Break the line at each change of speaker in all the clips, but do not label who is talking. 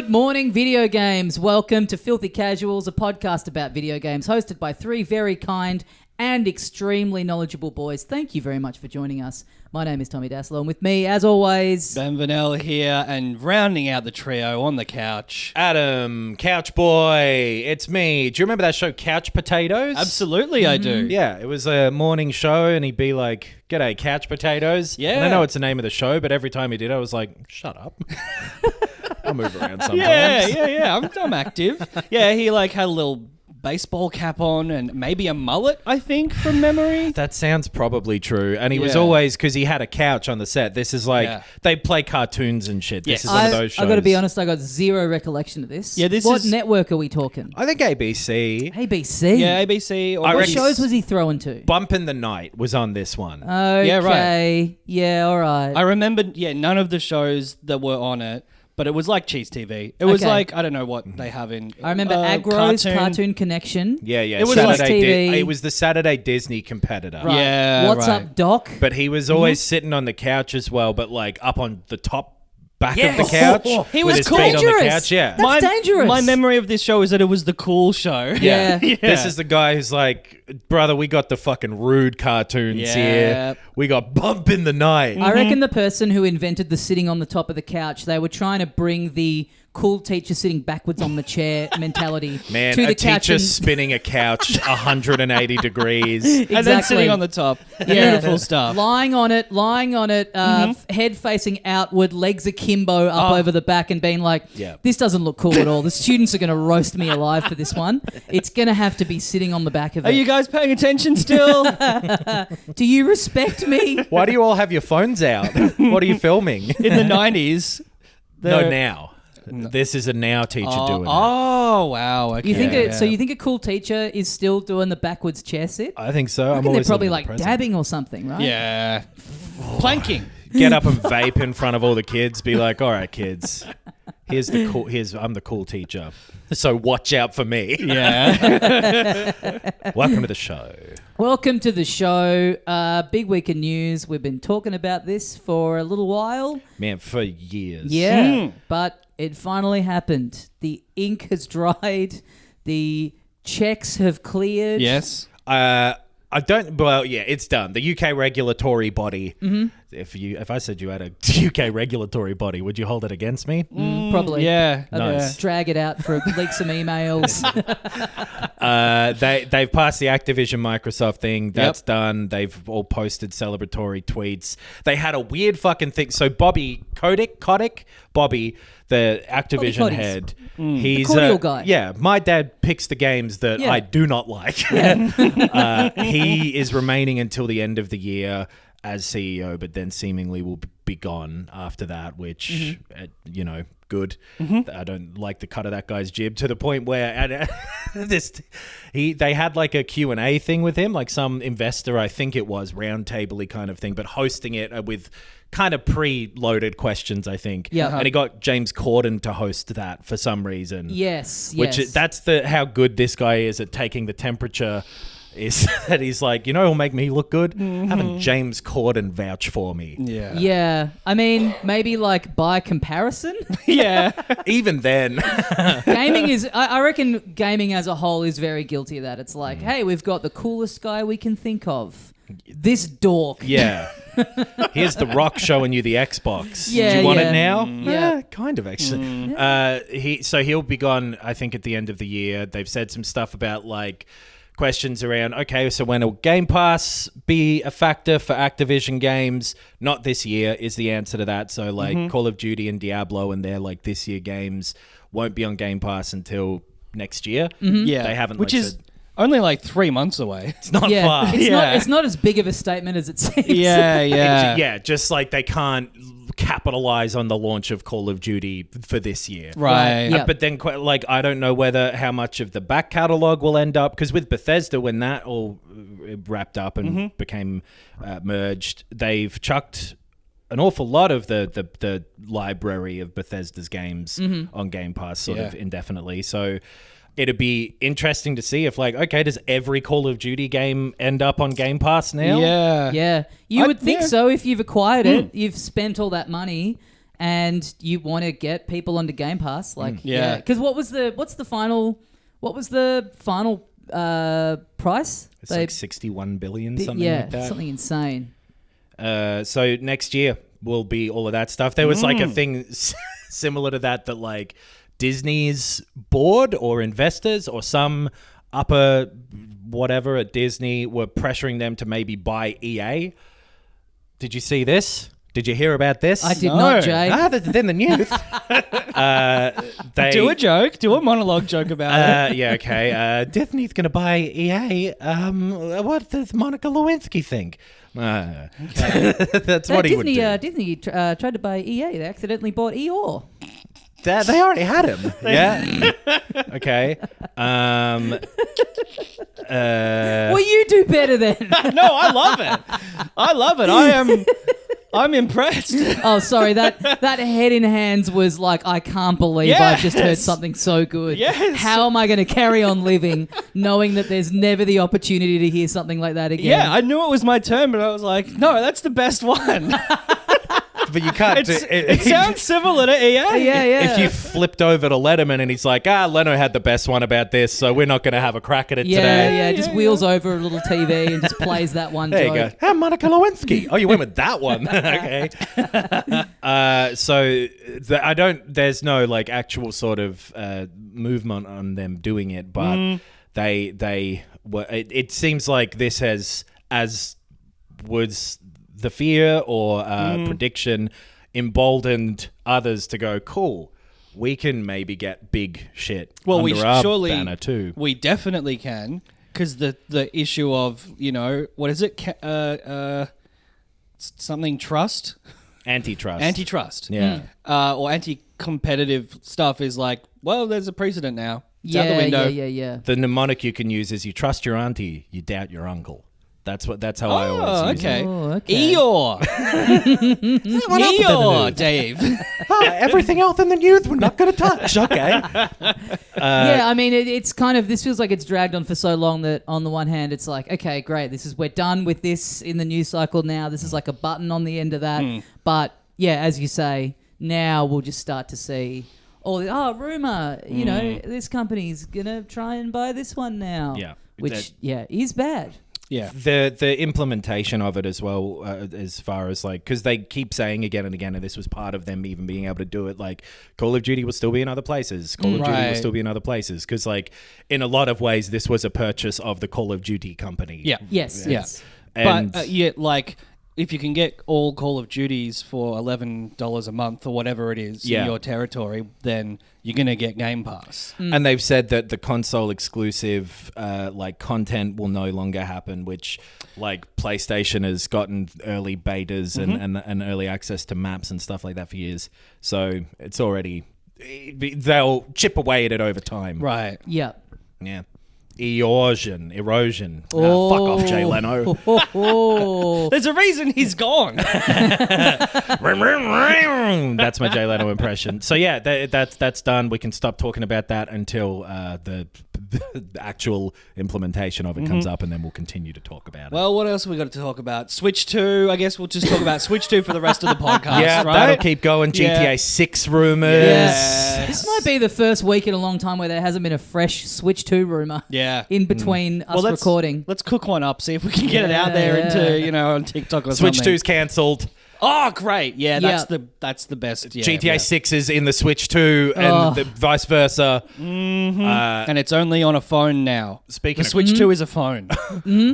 Good morning, video games. Welcome to Filthy Casuals, a podcast about video games hosted by three very kind and extremely knowledgeable boys. Thank you very much for joining us. My name is Tommy Dassler, and with me, as always...
Ben Vanel here, and rounding out the trio on the couch...
Adam, Couch Boy, it's me. Do you remember that show, Couch Potatoes?
Absolutely, I do.
Yeah, it was a morning show, and he'd be like, "G'day, Couch Potatoes."
Yeah.
And I know it's the name of the show, but every time he did, I was like, "Shut up." I'll move around sometimes.
Yeah. I'm active. Yeah, he like had a little baseball cap on and maybe a mullet, I think, from memory.
That sounds probably true. And he was always, because he had a couch on the set. This is like, they play cartoons and shit.
Yes.
This is one of those shows.
I've got to be honest, I got zero recollection of this.
Yeah,
What network are we talking?
I think ABC.
ABC?
Yeah, ABC. Or
What shows was he throwing to?
Bump in the Night was on this one.
Okay.
Yeah, right.
Yeah, all right.
I remember, none of the shows that were on it, but it was like Cheese TV. It was like, I don't know what they have in...
I remember Agro's Cartoon Connection.
Yeah.
It was
Saturday
TV.
It was the Saturday Disney competitor.
Right.
Yeah,
What's
right.
up, Doc?
But he was always sitting on the couch as well, but like up on the top back of the couch.
He
with
was
his
cool.
feet on the
Dangerous.
couch. Yeah.
That's dangerous.
My memory of this show is that it was the cool show.
Yeah.
This is the guy who's like, "Brother, we got the fucking rude cartoons here. We got Bump in the Night."
I reckon the person who invented the sitting on the top of the couch, they were trying to bring the cool teacher sitting backwards on the chair mentality
Man,
to
a
the couch
teacher
and
spinning a couch 180 degrees.
exactly.
And then sitting on the top. Beautiful stuff.
Lying on it, head facing outward, legs akimbo up over the back, and being like, "This doesn't look cool at all. The students are going to roast me alive for this one. It's going to have to be sitting on the back of it."
Are you guys paying attention still?
Do you respect me?
Why do you all have your phones out? What are you filming?
In the 90s.
No, now. This is a now teacher doing it.
Oh, wow. Okay.
You think so? You think a cool teacher is still doing the backwards chair sit?
I think so.
I
I'm
think they're
always
probably
looking at
like
the present.
dabbing or something, right?
Yeah. Planking.
Get up and vape in front of all the kids. Be like, "All right, kids. I'm the cool teacher. So watch out for me."
Yeah.
Welcome to the show.
Welcome to the show. Big week of news. We've been talking about this for a little while.
Man, for years.
Yeah, but it finally happened. The ink has dried. The checks have cleared.
Yes.
It's done. The UK regulatory body. Mm-hmm. If I said you had a UK regulatory body, would you hold it against me?
Probably.
Yeah.
Nice.
Drag it out for leak some emails.
They've passed the Activision Microsoft thing. That's done. They've all posted celebratory tweets. They had a weird fucking thing. So Bobby Kotick, the Activision head, he's
the cordial guy.
Yeah, my dad picks the games that I do not like. He is remaining until the end of the year as CEO, but then seemingly will be gone after that, which, good. I don't like the cut of that guy's jib, to the point where they had like a Q&A thing with him, like some investor, I think it was, roundtable-y kind of thing, but hosting it with kind of pre-loaded questions, I think.
Yeah.
And he got James Corden to host that for some reason.
Yes.
That's how good this guy is at taking the temperature. Is that he's like, it'll make me look good? Having James Corden vouch for me.
Yeah.
Yeah. I mean, maybe like by comparison.
Yeah.
Even then.
Gaming is, I reckon gaming as a whole is very guilty of that. It's like, hey, we've got the coolest guy we can think of. This dork.
Yeah. Here's The Rock showing you the Xbox.
Yeah,
do you want
yeah.
it now?
Yeah.
Kind of, actually. He'll be gone, I think, at the end of the year. They've said some stuff about like questions around, okay, so when will Game Pass be a factor for Activision games? Not this year is the answer to that. So like Call of Duty and Diablo and their like this year games won't be on Game Pass until next year.
Yeah.
They haven't,
which is only like 3 months away.
It's not far.
It's not as big of a statement as it seems.
Yeah.
Just like they can't capitalize on the launch of Call of Duty for this year.
Right.
Yeah.
But then, I don't know how much of the back catalog will end up, because with Bethesda, when that all wrapped up and became merged, they've chucked an awful lot of the library of Bethesda's games on Game Pass sort of indefinitely. So it'd be interesting to see if, like, okay, does every Call of Duty game end up on Game Pass now?
Yeah.
Yeah. You would think so if you've acquired it. You've spent all that money. and you want to get people onto Game Pass, like
Yeah.
because what's the final price?
It's like 61 billion, something
yeah,
like that.
something insane.
So next year will be all of that stuff. There was like a thing similar to that like Disney's board or investors or some upper whatever at Disney were pressuring them to maybe buy EA. Did you see this? Did you hear about this?
I did not, Jay.
Then the news.
Do a joke. Do a monologue joke about it.
Yeah, okay. Disney's going to buy EA. What does Monica Lewinsky think? That's what he would do.
Disney tried to buy EA. They accidentally bought Eeyore.
They already had him. Yeah. Okay.
Well, you do better then.
No, I love it. I'm impressed.
Oh, sorry. That head in hands was like, I can't believe I've just heard something so good.
Yes.
How am I going to carry on living knowing that there's never the opportunity to hear something like that again?
Yeah, I knew it was my turn, but I was like, no, that's the best one.
But you can't.
It sounds similar to EA.
Yeah.
If you flipped over to Letterman and he's like, Leno had the best one about this, so we're not going to have a crack at it today.
Yeah, just wheels over a little TV and just plays that one
There
joke.
you go. Monica Lewinsky. Oh, you went with that one. Okay. There's no like actual sort of movement on them doing it, but they were. It seems like this has, as was the fear or prediction, emboldened others to go, cool, we can maybe get big shit under our banner too.
We definitely can, because the issue of, what is it? Something trust?
Antitrust.
Yeah. Or anti-competitive stuff is like, well, there's a precedent now. It's out the
Yeah,
window.
yeah.
The mnemonic you can use is you trust your auntie, you doubt your uncle. That's how I always use it.
Oh, okay.
Eeyore. Eeyore, Dave.
Everything else in the news we're not going to touch. Okay.
Yeah, I mean, it's kind of, this feels like it's dragged on for so long that on the one hand, it's like, okay, great, we're done with this in the news cycle now. This is like a button on the end of that. But yeah, as you say, now we'll just start to see all the, rumor, this company's going to try and buy this one now.
Yeah.
Which, is bad.
Yeah.
The implementation of it as well, as far as like, because they keep saying again and again, and this was part of them even being able to do it, like Call of Duty will still be in other places. Call of Duty will still be in other places. Because like in a lot of ways, this was a purchase of the Call of Duty company.
Yeah.
Yes.
Yeah.
Yes.
And
But like, if you can get all Call of Duties for $11 a month or whatever it is in your territory, then you're going to get Game Pass.
And they've said that the console exclusive like content will no longer happen, which like PlayStation has gotten early betas and early access to maps and stuff like that for years. So it's already, they'll chip away at it over time.
Right.
Yeah.
Yeah. Erosion. Fuck off, Jay Leno.
There's a reason he's gone.
That's my Jay Leno impression. So yeah, that's done. We can stop talking about that until the actual implementation of it comes up, and then we'll continue to talk about it.
Well, what else have we got to talk about? Switch 2. I guess we'll just talk about Switch 2 for the rest of the podcast,
Yeah,
right?
that'll keep going. GTA 6 rumors.
Yes.
This might be the first week in a long time where there hasn't been a fresh Switch 2 rumor.
Yeah.
In between us
let's
recording.
Let's cook one up, see if we can get it out there into, on TikTok or something.
Switch 2's cancelled.
Oh, great. Yeah, that's
Yeah.
that's the best. Yeah,
GTA 6 is in the Switch 2 and the vice versa.
and it's only on a phone now.
Speaking
the
of-
Switch 2 is a phone.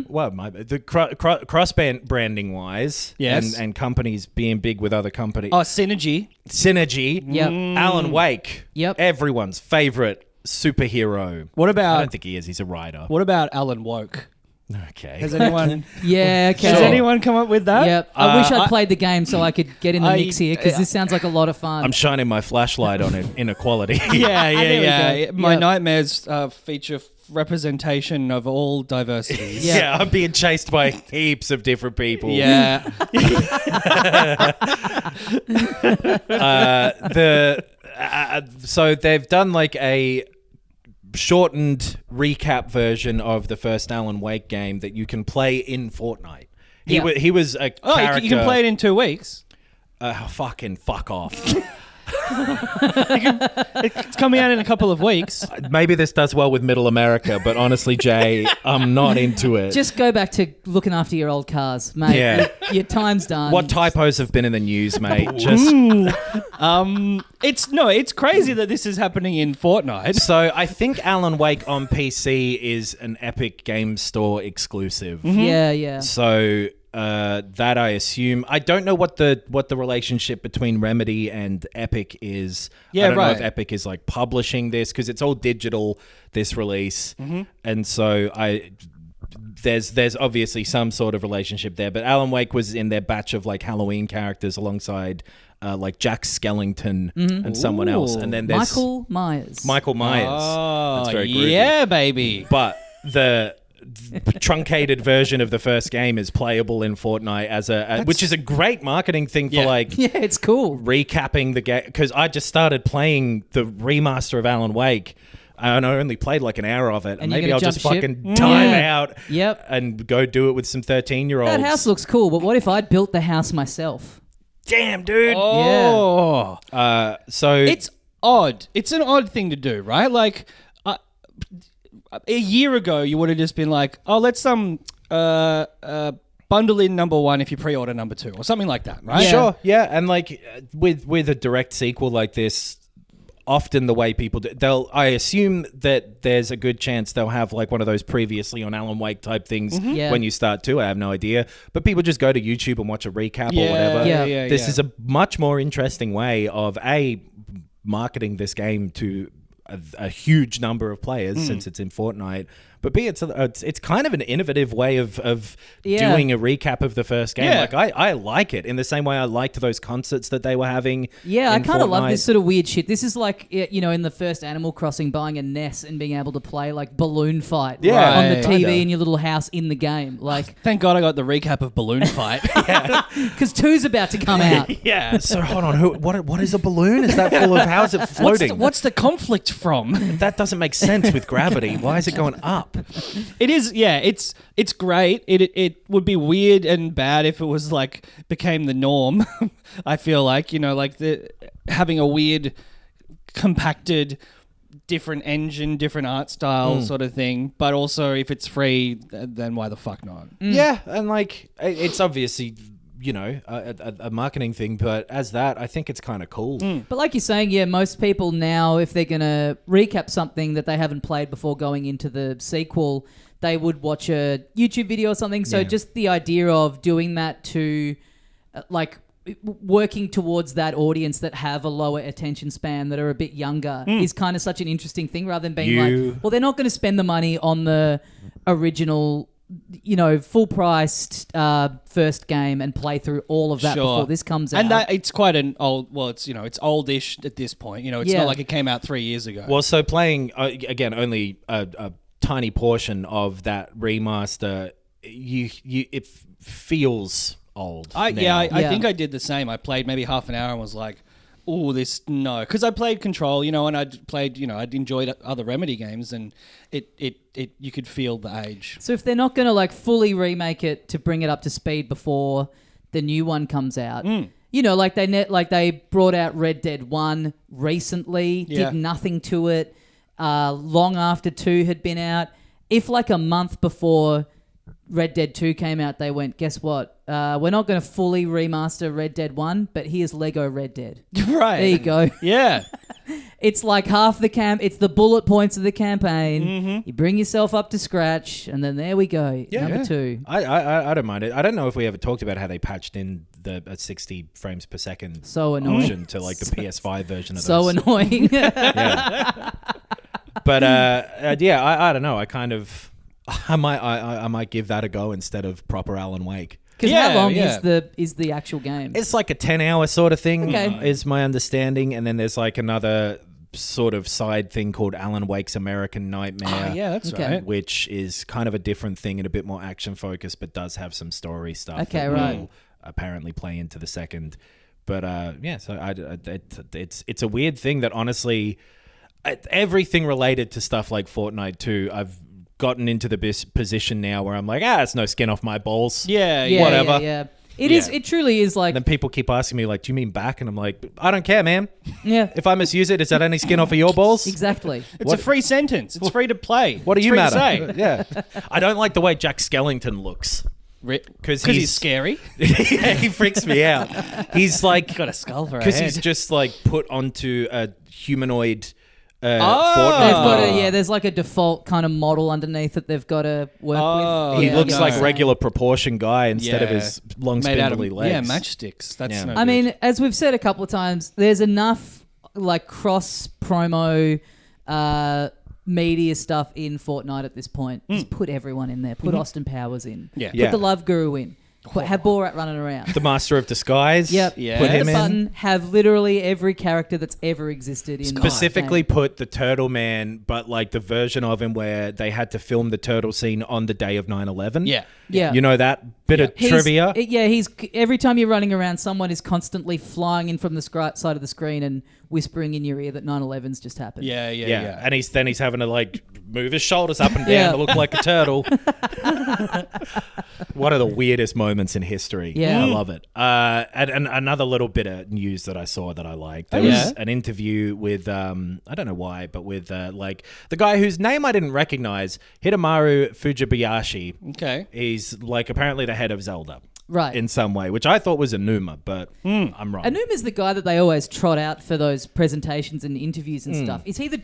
Well, the cross branding wise,
Yes.
and companies being big with other companies.
Oh, Synergy.
Synergy.
Yep.
Alan Wake.
Yep.
Everyone's favorite superhero.
What
I
about
don't think he is. He's a writer.
what about Alan Woke?
Okay.
Has anyone
Yeah, okay.
has anyone come up with that?
Yep. I wish I'd played the game so I could get in the mix here because this sounds like a lot of fun.
I'm shining my flashlight on inequality.
Yeah,
There we go.
My
Yep.
nightmares feature representation of all diversities.
Yeah.
Yeah, I'm being chased by heaps of different people.
Yeah.
So they've done like a shortened recap version of the first Alan Wake game that you can play in Fortnite. He was a character.
You can play it in 2 weeks.
fucking fuck off.
It's coming out in a couple of weeks.
Maybe this does well with Middle America, but honestly, Jay, I'm not into it.
Just go back to looking after your old cars, mate.
Yeah.
Your time's done.
What typos have been in the news, mate?
It's crazy that this is happening in Fortnite.
So I think Alan Wake on PC is an Epic Games Store exclusive.
Yeah.
So that I assume. I don't know what the relationship between Remedy and Epic is.
Yeah,
I don't know
right.
if Epic is like publishing this because it's all digital, this release. And so there's obviously some sort of relationship there. But Alan Wake was in their batch of like Halloween characters alongside like Jack Skellington and someone else. And then there's
Michael Myers.
Oh, that's very groovy.
Yeah, baby.
But the truncated version of the first game is playable in Fortnite which is a great marketing thing for like
Yeah, it's cool.
recapping the game, because I just started playing the remaster of Alan Wake and I only played like an hour of it, and maybe I'll just fucking time out and go do it with some 13-year-olds.
That house looks cool, but what if I'd built the house myself?
Damn, dude.
Oh.
So
It's odd. It's an odd thing to do, right? Like, a year ago, you would have just been like, "Oh, let's bundle in number 1 if you pre-order number 2," or something like that, right?
Yeah.
Sure, yeah, and like with a direct sequel like this, often the way people do, I assume that there's a good chance they'll have like one of those previously on Alan Wake type things when you start to. I have no idea, but people just go to YouTube and watch a recap or whatever. This is a much more interesting way of marketing this game to a huge number of players since it's in Fortnite. But B, it's kind of an innovative way of doing a recap of the first game.
Yeah.
Like I like it in the same way I liked those concerts that they were having.
Yeah, I
in
kind of love
Fortnite.
this sort of weird shit. This is like, you know, in the first Animal Crossing, buying a NES and being able to play like Balloon Fight on the TV
kinda.
in your little house in the game. Like,
Thank God I got the recap of Balloon Fight.
because 2's about to come out.
Yeah. So hold on, what is a balloon? Is that full of? How is it floating?
What's the conflict from?
That doesn't make sense with gravity. Why is it going up?
It is, yeah. It's great. It would be weird and bad if it was like became the norm. I feel like, you know, like having a weird, compacted, different engine, different art style sort of thing. But also, if it's free, then why the fuck not?
Yeah, and like it's obviously, you know, a marketing thing, but as that, I think it's kind of cool.
But like you're saying, yeah, most people now, if they're going to recap something that they haven't played before going into the sequel, they would watch a YouTube video or something. So just the idea of doing that to, like, working towards that audience that have a lower attention span, that are a bit younger, is kind of such an interesting thing, rather than being like, well, they're not going to spend the money on the original, you know, full-priced first game and play through all of that before this comes out.
And that it's quite an old, well, it's, you know, it's oldish at this point. You know, it's not like it came out 3 years ago.
Well, so playing again, only a tiny portion of that remaster, it feels old.
I think I did the same. I played maybe half an hour and was like, oh, no. Because I played Control, you know, and I'd enjoyed other Remedy games, and it you could feel the age.
So if they're not going to like fully remake it to bring it up to speed before the new one comes out, you know, like they brought out Red Dead 1 recently, did nothing to it, long after 2 had been out. If like a month before Red Dead 2 came out, they went, guess what? We're not going to fully remaster Red Dead 1, but here's Lego Red Dead.
Right.
There you go.
Yeah.
It's like half the it's the bullet points of the campaign. You bring yourself up to scratch, and then there we go. Number 2.
I don't mind it. I don't know if we ever talked about how they patched in the 60 frames per second
So annoying.
option to like the PS5 version of
So
those.
annoying.
But I don't know. I might give that a go instead of proper Alan Wake.
Because how long is the actual game?
It's like a 10-hour sort of thing,
Okay.
is my understanding. And then there's like another sort of side thing called Alan Wake's American Nightmare.
Yeah, that's
Okay.
right.
Which is kind of a different thing and a bit more action focused, but does have some story stuff.
Okay,
that
right.
will apparently play into the second. But so it's a weird thing that honestly, everything related to stuff like Fortnite 2, I've gotten into the position now where I'm like, it's no skin off my balls.
Yeah,
whatever.
Yeah. It is. It truly is like.
And then people keep asking me, like, do you mean back? And I'm like, I don't care, man.
Yeah.
If I misuse it, is that any skin off of your balls?
Exactly.
It's a free sentence. It's free to play.
What do you
it's free
matter?
to say.
Yeah. I don't like the way Jack Skellington looks.
Because he's scary.
Yeah, he freaks me out. He's like
Got a skull for a
because
head.
he's just like put onto a humanoid.
They've
Fortnite.
got there's like a default kind of model underneath that they've got to work with.
He
Yeah,
looks
I
like
know.
regular proportion guy instead of
Yeah.
his long
Made out of
spindly legs.
matchsticks. That's
Yeah.
no
I
good.
mean, as we've said a couple of times, there's enough like cross promo media stuff in Fortnite at this point. Just put everyone in there. Put Austin Powers in.
Yeah.
Put the Love Guru in. Have Borat running around.
The Master of Disguise.
Yep.
Yeah.
Put
Hit
him
the
in.
button. Have literally every character that's ever existed in.
Specifically
the game.
put the Turtle Man, but like the version of him where they had to film the turtle scene on the day of 9/11.
Yeah.
Yeah.
You know that bit of trivia?
He's every time you're running around, someone is constantly flying in from the side of the screen and whispering in your ear that 9/11's just happened.
Yeah. And he's having to like move his shoulders up and down
Yeah.
to look like a turtle. One of the weirdest moments in history.
Yeah.
I love it. And another little bit of news that I saw that I liked. There
Oh,
was
yeah?
an interview with I don't know why, but with like the guy whose name I didn't recognize, Hidemaru Fujibayashi.
Okay.
He's like apparently the head of Zelda.
Right.
In some way, which I thought was Enuma, but I'm wrong.
Anuma's the guy that they always trot out for those presentations and interviews and stuff. Is he the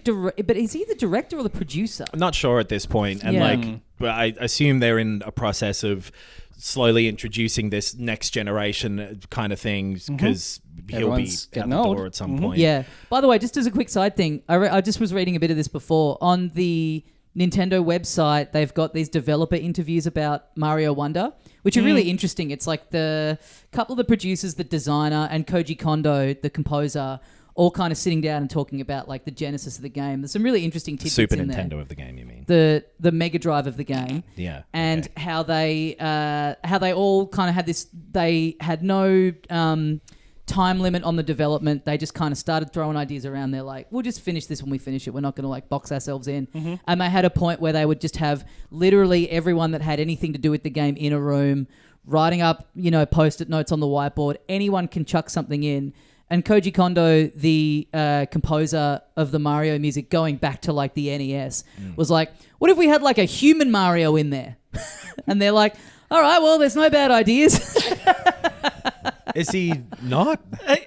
director or the producer?
I'm not sure at this point, and
Yeah.
but I assume they're in a process of slowly introducing this next generation kind of thing because he'll
Everyone's
be out
getting
the
old.
door at some point.
Yeah. By the way, just as a quick side thing, I just was reading a bit of this before on the Nintendo website. They've got these developer interviews about Mario Wonder, which are really interesting. It's like the couple of the producers, the designer, and Koji Kondo, the composer, all kind of sitting down and talking about like the genesis of the game. There's some really interesting tidbits
Super
in
Nintendo
there.
of the game, you mean?
The Mega Drive of the game.
Yeah.
And
okay.
how they all kind of had this. They had no time limit on the development. They just kind of started throwing ideas around. They're like, we'll just finish this when we finish it. We're not going to like box ourselves in. And they had a point where they would just have literally everyone that had anything to do with the game in a room, writing up, post-it notes on the whiteboard. Anyone can chuck something in. And Koji Kondo, the composer of the Mario music, going back to like the NES, was like, what if we had like a human Mario in there? And they're like, all right, well, there's no bad ideas.
Is he not?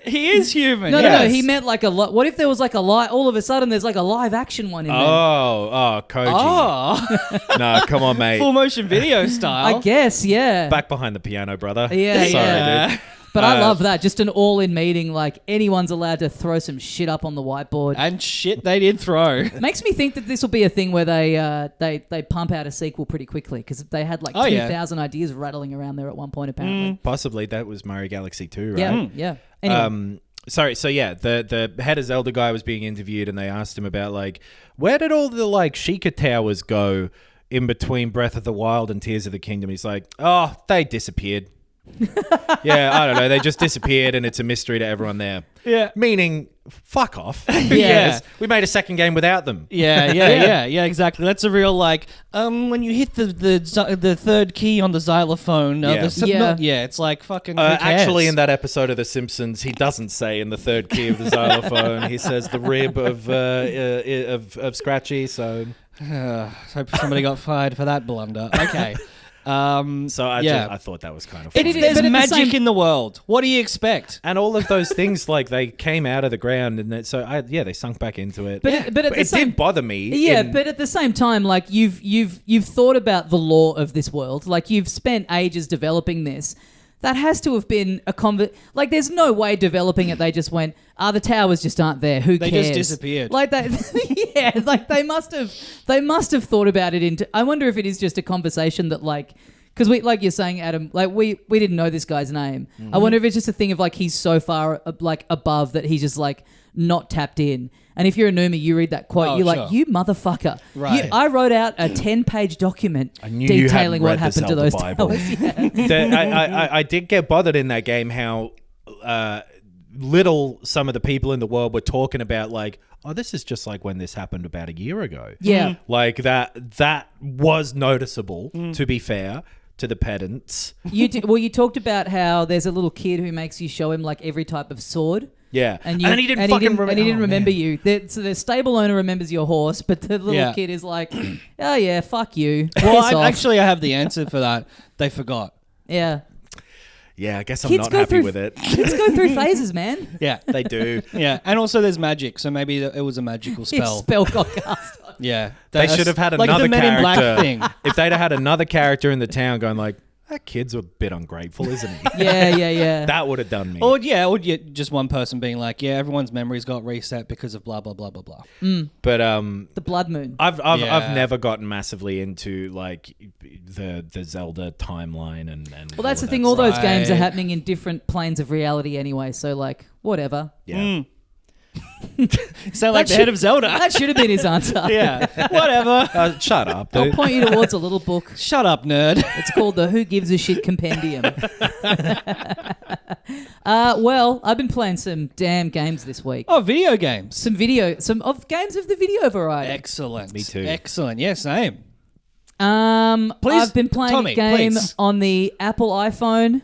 He is human.
No,
Yes.
he meant like a lot. What if there was like a live? All of a sudden, there's like a live action one in there.
Oh, Koji.
Oh,
No, come on, mate.
full motion video style.
I guess, yeah.
Back behind the piano, brother.
Yeah,
Sorry,
yeah.
dude.
But I love that. Just an all-in meeting. Like anyone's allowed to throw some shit up on the whiteboard.
And shit, they did throw.
Makes me think that this will be a thing where they pump out a sequel pretty quickly because they had like 2,000 ideas rattling around there at one point apparently.
Possibly that was Mario Galaxy 2, right?
Yeah. Anyway.
Sorry, so yeah, the head of Zelda guy was being interviewed and they asked him about like, where did all the like Sheikah towers go in between Breath of the Wild and Tears of the Kingdom? He's like, oh, they disappeared. Yeah, I don't know. They just disappeared and it's a mystery to everyone there.
Yeah.
Meaning, fuck off.
Yeah.
We made a second game without them.
Yeah, exactly. That's a real like when you hit the third key on the xylophone. It's like fucking. Who cares?
Actually, in that episode of The Simpsons, he doesn't say in the third key of the xylophone. He says the rib of Scratchy. So
hope somebody got fired for that blunder. Okay.
I thought that was kind of funny.
There's magic in the world. What do you expect?
And all of those things, like they came out of the ground, and they sunk back into it.
But
it did bother me.
Yeah, but at the same time, like you've thought about the law of this world. Like you've spent ages developing this. That has to have been a like. There's no way developing it. They just went, the towers just aren't there. Who cares?
They just disappeared.
Like that. Yeah, like they must have thought about it. I wonder if it is just a conversation that like. Because we, like you're saying, Adam, like we didn't know this guy's name. Mm-hmm. I wonder if it's just a thing of like he's so far like above that he's just like not tapped in. And if you're a Numa, you read that quote, you're like, you motherfucker.
Right.
I wrote out a 10-page document detailing what happened to those towers. Yeah.
I did get bothered in that game how little some of the people in the world were talking about like, oh, this is just like when this happened about a year ago.
Yeah.
Like that was noticeable, to be fair. to the pedants.
You talked about how there's a little kid who makes you show him like every type of sword.
Yeah,
and
he didn't
remember you. So the stable owner remembers your horse, but the little kid is like, "Oh yeah, fuck you."
Well,
I
actually, I have the answer for that. They forgot.
Yeah.
Yeah, I guess I'm not happy with it.
Kids go through phases, man.
Yeah,
they do.
Yeah, and also there's magic, so maybe it was a magical spell.
Spell got cast.
Yeah,
they should have had
like
another
the Men in Black
character.
thing.
If they'd have had another character in the town going like, that kid's a bit ungrateful, isn't he?
Yeah.
That would have done me.
Or just one person being like, yeah, everyone's memories got reset because of blah blah blah blah blah.
But
the blood moon.
I've never gotten massively into like the Zelda timeline and
well, that's the thing.
All
All those games are happening in different planes of reality anyway. So like, whatever.
Yeah.
Sound like the head of Zelda.
That should have been his answer.
Yeah, whatever.
Shut up,
I'll
dude.
point you towards a little book.
Shut up, nerd.
It's called the Who Gives a Shit Compendium. Well, I've been playing some damn games this week.
Oh, video games.
Some of games of the video variety.
Excellent.
Me too.
Excellent. Yeah, same.
Please, I've been playing
Tommy,
a game
please.
on the Apple iPhone.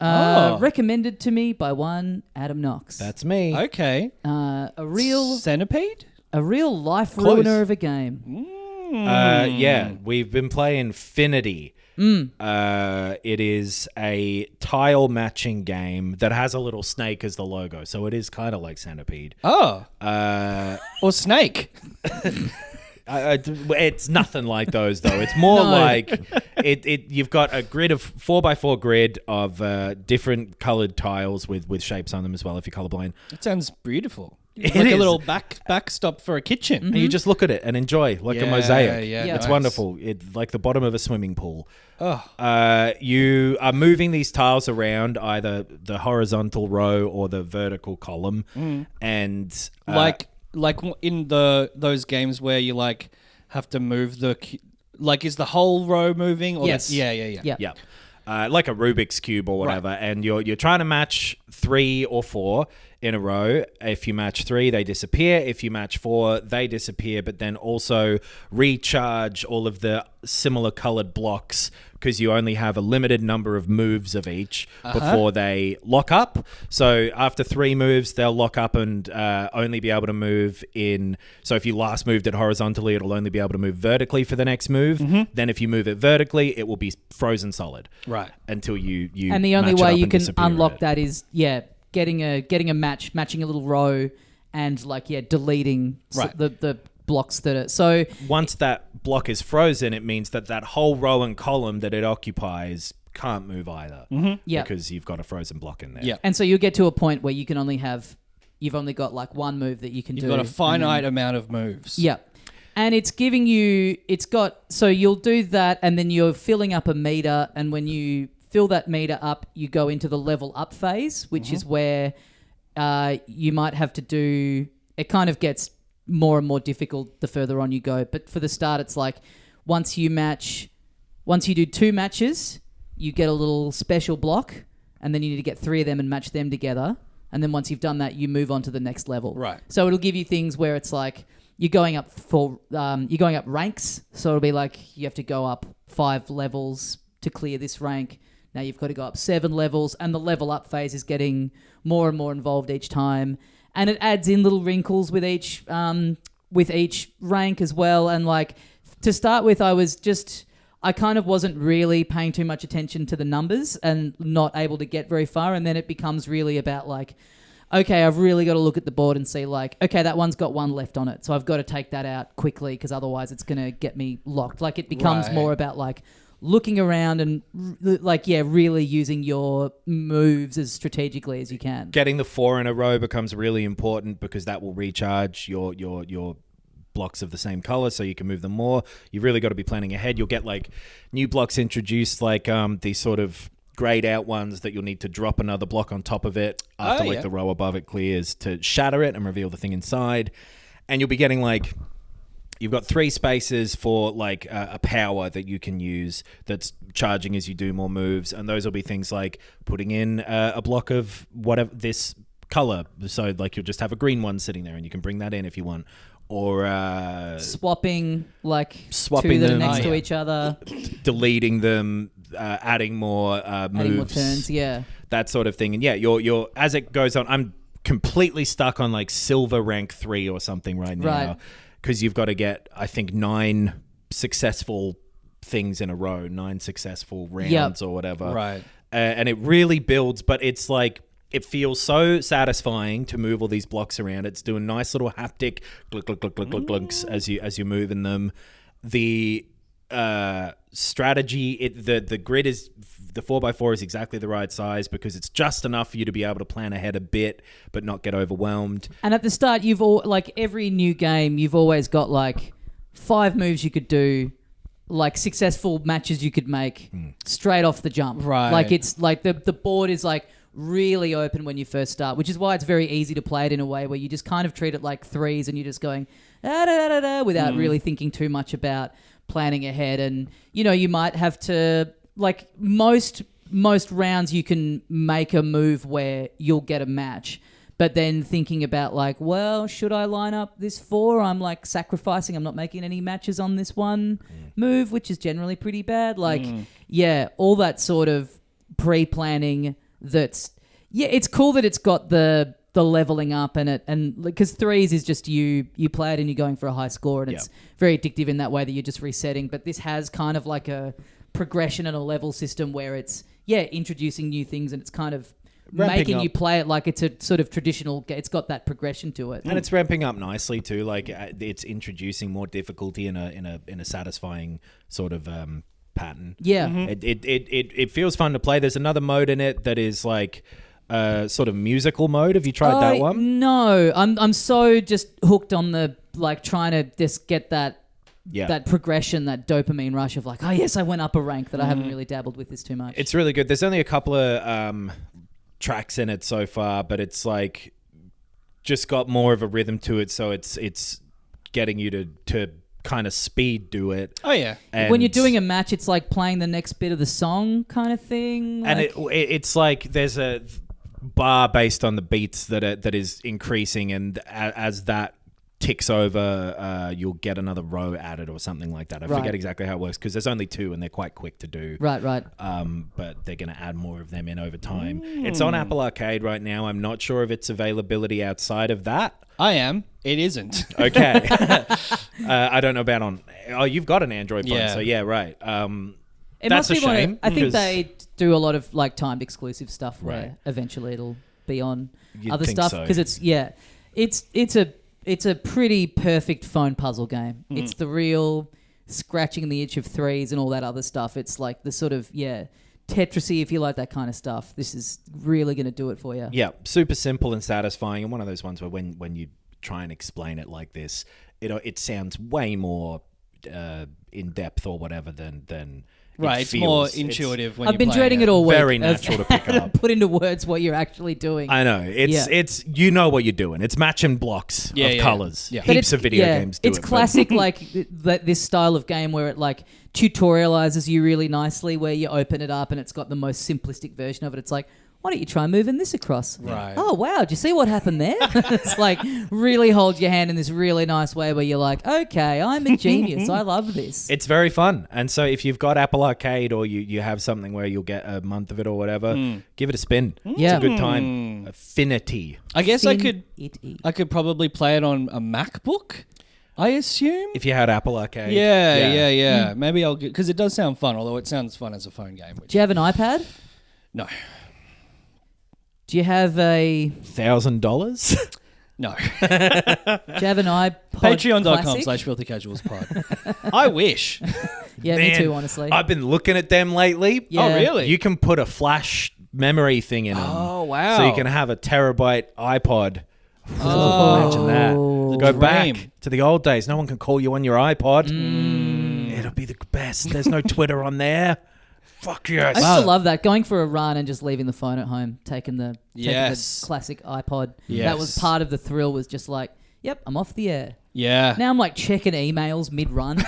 Recommended to me by one Adam Knox.
That's me.
Okay.
A real
Centipede?
life
Close.
ruiner of a game.
Yeah, we've been playing Finity. It is a tile matching game that has a little snake as the logo, so it is kind of like Centipede.
Oh. Or Snake.
It's nothing like those though. It's more like you've got a grid of 4x4 grid of different colored tiles with shapes on them as well if you're colorblind.
It sounds beautiful.
It
like
is.
a little backstop for a kitchen.
And you just look at it and enjoy like a mosaic.
Yeah,
It's
nice.
wonderful. It's like the bottom of a swimming pool.
Oh.
You are moving these tiles around either the horizontal row or the vertical column, and
Like in those games where you like have to move is the whole row moving? Or
Yes.
Yeah.
yeah, like a Rubik's cube or whatever, and you're trying to match 3 or 4 in a row. If you match 3, they disappear. If you match 4, they disappear, but then also recharge all of the similar colored blocks because you only have a limited number of moves of each before they lock up. So after 3 moves, they'll lock up and only be able to move in. So if you last moved it horizontally, it'll only be able to move vertically for the next move. Then if you move it vertically, it will be frozen solid.
Right.
Until you
And the only
match it
way
up
you
and
can
disappear
unlock
it.
that is getting a matching a little row and deleting the blocks that are so
Once that block is frozen, it means that whole row and column that it occupies can't move either.
Yeah.
Because you've got a frozen block in there.
Yeah.
and so you'll get to a point where you've only got like one move that you can do.
You've got a finite amount of moves.
Yeah. And so you'll do that and then you're filling up a meter, and when you fill that meter up, you go into the level up phase, which is where you might have to do, it kind of gets more and more difficult the further on you go. But for the start, it's like once you do 2 matches, you get a little special block, and then you need to get 3 of them and match them together. And then once you've done that, you move on to the next level.
Right.
So it'll give you things where it's like you're going up ranks. So it'll be like you have to go up 5 levels to clear this rank. Now you've got to go up 7 levels, and the level up phase is getting more and more involved each time. And it adds in little wrinkles with each rank as well. And like to start with, I kind of wasn't really paying too much attention to the numbers and not able to get very far. And then it becomes really about like, okay, I've really got to look at the board and see like, okay, that one's got 1 left on it. So I've got to take that out quickly because otherwise it's going to get me locked. Like it becomes more about like looking around and really using your moves as strategically as you can.
Getting the 4 in a row becomes really important because that will recharge your blocks of the same color so you can move them more. You've really got to be planning ahead. You'll get like new blocks introduced, like these sort of grayed out ones that you'll need to drop another block on top of it after the row above it clears to shatter it and reveal the thing inside. And you'll be getting like, you've got 3 spaces for like a power that you can use that's charging as you do more moves. And those will be things like putting in a block of whatever this color. So like you'll just have a green one sitting there and you can bring that in if you want. Or
swapping 2 that are
them,
next to each other.
deleting them. adding more moves,
Adding more turns, yeah.
that sort of thing. And yeah, you're as it goes on, I'm completely stuck on like silver rank 3 or something right now, because you've got to get, I think, 9 successful things in a row, 9 successful rounds or whatever.
Right.
And it really builds, but it's like, it feels so satisfying to move all these blocks around. It's doing nice little haptic glunk, glunk, glunk, glunk, glunk, glunks as you're moving them. The strategy, the grid is, the 4x4 is exactly the right size because it's just enough for you to be able to plan ahead a bit but not get overwhelmed.
And at the start, you've all, like every new game, you've always got like 5 moves you could do, like successful matches you could make straight off the jump.
Right.
Like it's like the board is like really open when you first start, which is why it's very easy to play it in a way where you just kind of treat it like threes and you're just going without really thinking too much about planning ahead. And you know, you might have to, like most rounds you can make a move where you'll get a match, but then thinking about like, well, should I line up this 4? I'm like sacrificing, I'm not making any matches on this one move, which is generally pretty bad. Like yeah, all that sort of pre-planning. That's it's cool that it's got the leveling up and because threes is just you play it and you're going for a high score and it's very addictive in that way that you're just resetting. But this has kind of like a progression and a level system where it's introducing new things and it's kind of making you play it like it's a sort of traditional. It's got that progression to it,
and it's ramping up nicely too. Like it's introducing more difficulty in a satisfying sort of pattern.
Yeah.
It feels fun to play. There's another mode in it that is like sort of musical mode. Have you tried that one?
No, I'm so just hooked on the like trying to just get that progression, that dopamine rush of like, oh yes, I went up a rank that I haven't really dabbled with this too much.
It's really good. There's only a couple of tracks in it so far, but it's like just got more of a rhythm to it. So it's getting you to kind of speed do it.
Oh yeah.
And
when you're doing a match, it's like playing the next bit of the song kind of thing.
And it's like there's a bar based on the beats that is increasing, and as that ticks over, you'll get another row added or something like that. I forget exactly how it works because there's only 2 and they're quite quick to do.
Right.
But they're going to add more of them in over time. It's on Apple Arcade right now. I'm not sure of its availability outside of that.
I am. It isn't.
Okay. I don't know about on... Oh, you've got an Android phone, so yeah, right.
It
that's
must be
a shame.
I think they do a lot of like timed exclusive stuff where eventually it'll be on other stuff because it's a pretty perfect phone puzzle game. It's the real scratching the itch of threes and all that other stuff. It's like the sort of Tetrisy, if you like that kind of stuff. This is really going to do it for you.
Yeah, super simple and satisfying, and one of those ones where when you try and explain it like this, it sounds way more in depth or whatever than
right. It's more intuitive. When
I've been dreading it all week.
Very natural to pick up.
Put into words what you're actually doing.
I know it's you know what you're doing. It's matching blocks of colors. Yeah. Heaps of video games do it.
It's classic like this style of game where it like tutorializes you really nicely, where you open it up and it's got the most simplistic version of it. It's like, why don't you try moving this across?
Right.
Oh, wow. Do you see what happened there? It's like really hold your hand in this really nice way where you're like, okay, I'm a genius. I love this.
It's very fun. And so if you've got Apple Arcade or you have something where you'll get a month of it or whatever, give it a spin.
Yeah.
It's a good time. Affinity.
I guess I could probably play it on a MacBook, I assume.
If you had Apple Arcade.
Yeah. Maybe I'll get... Because it does sound fun, although it sounds fun as a phone game.
Do you have an iPad?
No.
Do you have a...
$1,000?
No.
Do you have an iPod
Patreon.com/filthycasualspod. I wish.
Yeah,
Man,
me too, honestly.
I've been looking at them lately.
Yeah.
Oh, really?
You can put a flash memory thing in them.
Oh, wow.
So you can have a terabyte iPod.
Oh,
imagine that. Go
dream.
back to the old days. No one can call you on your iPod. It'll be the best. There's no Twitter on there. Fuck yes.
I still love that. Going for a run and just leaving the phone at home, taking the classic iPod.
Yes.
That was part of the thrill, was just like, yep, I'm off the air.
Yeah.
Now I'm like checking emails mid-run.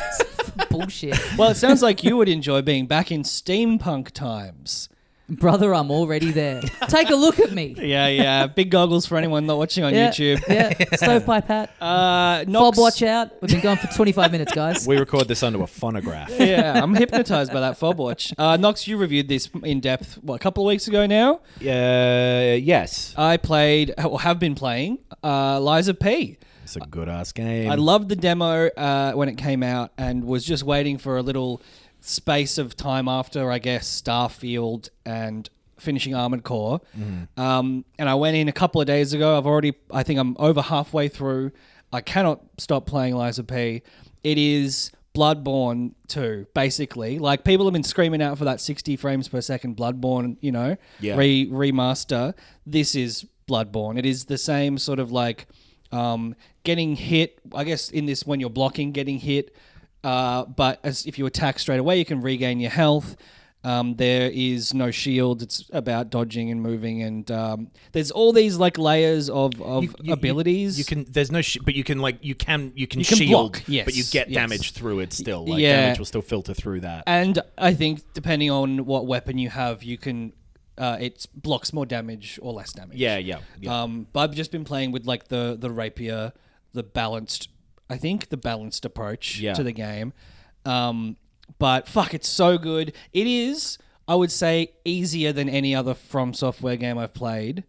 Bullshit.
Well, it sounds like you would enjoy being back in steampunk times.
Brother, I'm already there. Take a look at me.
Yeah. Big goggles for anyone not watching on YouTube.
Yeah, stovepipe hat. Fob watch out. We've been going for 25 minutes, guys.
We record this under a phonograph.
Yeah, I'm hypnotized by that fob watch. Nox, you reviewed this in depth, a couple of weeks ago now?
Yes.
I played, or have been playing, Lies of P.
It's a good-ass game.
I loved the demo when it came out and was just waiting for a little space of time after, I guess, Starfield and finishing Armored Core. And I went in a couple of days ago. I think I'm over halfway through. I cannot stop playing Lies of P. It is Bloodborne 2, basically. Like, people have been screaming out for that 60 frames per second Bloodborne, remaster. This is Bloodborne. It is the same sort of like getting hit, I guess, in this when you're blocking, getting hit. But if you attack straight away, you can regain your health. There is no shield. It's about dodging and moving, and there's all these like layers of abilities.
You can. There's no. But you can you can shield.
Block, yes,
but you get damage through it still. Like
Yeah.
damage will still filter through that.
And I think depending on what weapon you have, you can. It blocks more damage or less damage.
Yeah.
But I've just been playing with like the rapier, the balanced approach to the game. But fuck, it's so good. It is, I would say, easier than any other From Software game I've played.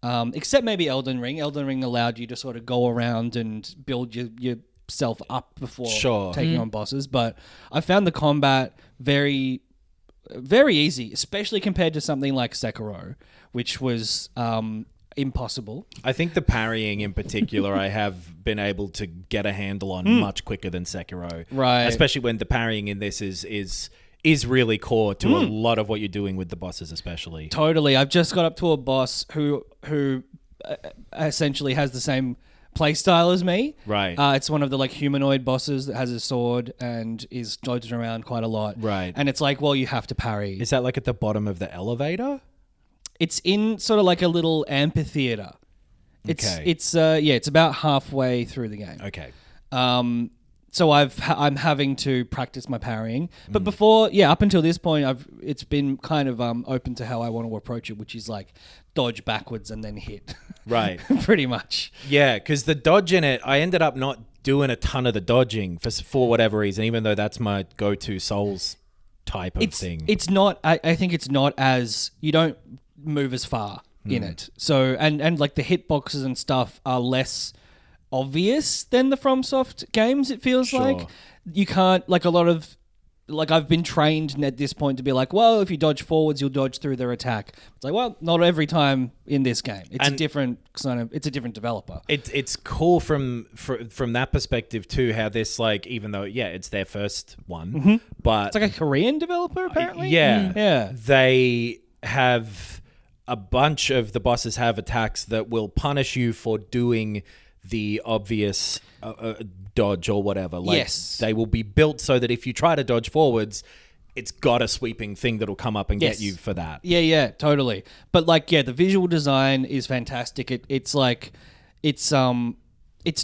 Except maybe Elden Ring. Elden Ring allowed you to sort of go around and build yourself up before taking on bosses. But I found the combat very, very easy, especially compared to something like Sekiro, which was impossible.
I think the parrying in particular, I have been able to get a handle on much quicker than Sekiro.
Right.
Especially when the parrying in this is really core to a lot of what you're doing with the bosses, especially.
Totally. I've just got up to a boss who essentially has the same play style as me.
Right.
It's one of the like humanoid bosses that has a sword and is dodging around quite a lot.
Right.
And it's like, well, you have to parry.
Is that like at the bottom of the elevator?
It's in sort of like a little amphitheater. It's about halfway through the game.
Okay.
So I'm having to practice my parrying, but before, up until this point, it's been kind of open to how I want to approach it, which is like dodge backwards and then hit.
Right.
Pretty much.
Yeah, because the dodge in it, I ended up not doing a ton of the dodging for whatever reason, even though that's my go-to Souls type of thing.
It's not. I think it's not as you don't move as far in it. So and like the hitboxes and stuff are less obvious than the FromSoft games. It feels like you can't like a lot of like I've been trained at this point to be like, well, if you dodge forwards, you'll dodge through their attack. It's like, well, not every time in this game. It's a different developer.
It's cool from that perspective too. How this like, even though it's their first one, but
it's like a Korean developer apparently.
Yeah, they have a bunch of the bosses have attacks that will punish you for doing the obvious dodge or whatever. Like, they will be built so that if you try to dodge forwards, it's got a sweeping thing that'll come up and get you for that.
Yeah, totally. But like, the visual design is fantastic. It's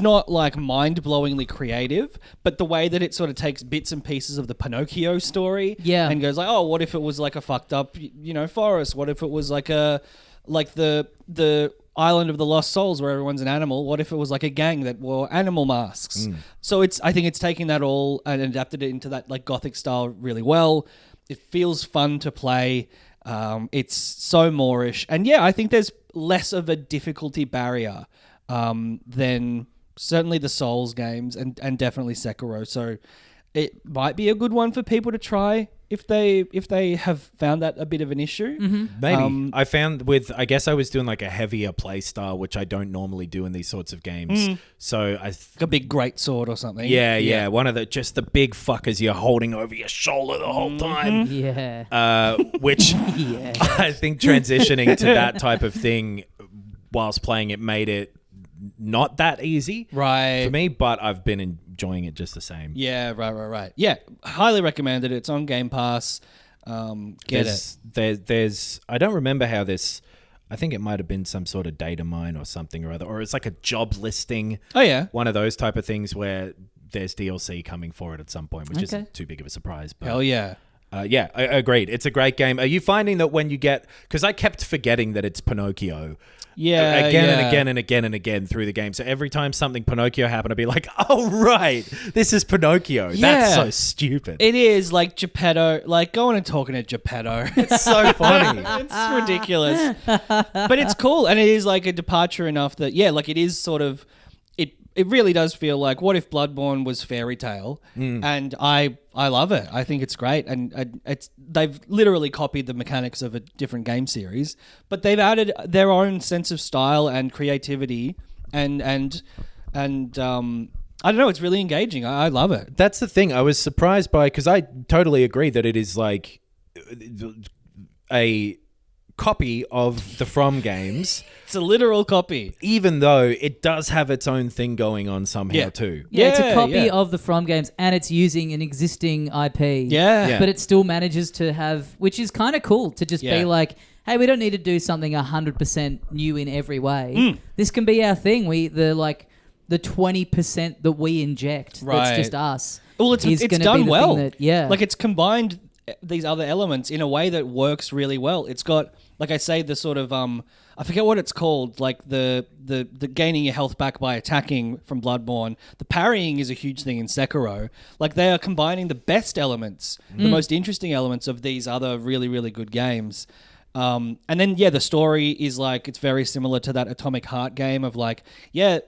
not like mind-blowingly creative, but the way that it sort of takes bits and pieces of the Pinocchio story and goes like, oh, what if it was like a fucked up, forest? What if it was like the Island of the Lost Souls where everyone's an animal? What if it was like a gang that wore animal masks? So I think it's taking that all and adapted it into that like gothic style really well. It feels fun to play. It's so Moorish. And I think there's less of a difficulty barrier than certainly the Souls games and definitely Sekiro. So it might be a good one for people to try if they have found that a bit of an issue.
Maybe. I found I guess I was doing like a heavier play style, which I don't normally do in these sorts of games. So
a big great sword or something.
Yeah. One of the big fuckers you're holding over your shoulder the whole time.
Yeah.
Which I think transitioning to that type of thing whilst playing it made it not that easy for me, but I've been enjoying it just the same.
Yeah, right. Yeah, highly recommended. It's on Game Pass. There's
I don't remember how this, I think it might have been some sort of data mine or something or other, or it's like a job listing.
Oh yeah.
One of those type of things where there's DLC coming for it at some point, which isn't too big of a surprise. But
hell yeah.
Agreed. It's a great game. Are you finding that when you get... Because I kept forgetting that it's Pinocchio. Again and again through the game. So every time something Pinocchio happened, I'd be like, oh, right, this is Pinocchio.
Yeah.
That's so stupid.
It is like Geppetto, like going and talking to Geppetto.
It's so funny.
It's ridiculous. But it's cool. And it is like a departure enough that, like it is sort of... It really does feel like, what if Bloodborne was fairy tale? And I love it. I think it's great, and they've literally copied the mechanics of a different game series, but they've added their own sense of style and creativity, and I don't know. It's really engaging. I love it.
That's the thing. I was surprised by, because I totally agree that it is like a copy of the From games.
It's a literal copy,
even though it does have its own thing going on somehow too.
Yeah, it's a copy of the From games, and it's using an existing IP.
Yeah.
But it still manages to have, which is kind of cool, to just be like, hey, we don't need to do something 100% new in every way. This can be our thing. The 20% that we inject, that's just us.
Well, it's done well.
Like
it's combined these other elements in a way that works really well. It's got, like I say, the sort of I forget what it's called, like the gaining your health back by attacking from Bloodborne. The parrying is a huge thing in Sekiro. Like they are combining the best elements, the most interesting elements of these other really, really good games. And then, the story is like, it's very similar to that Atomic Heart game of like,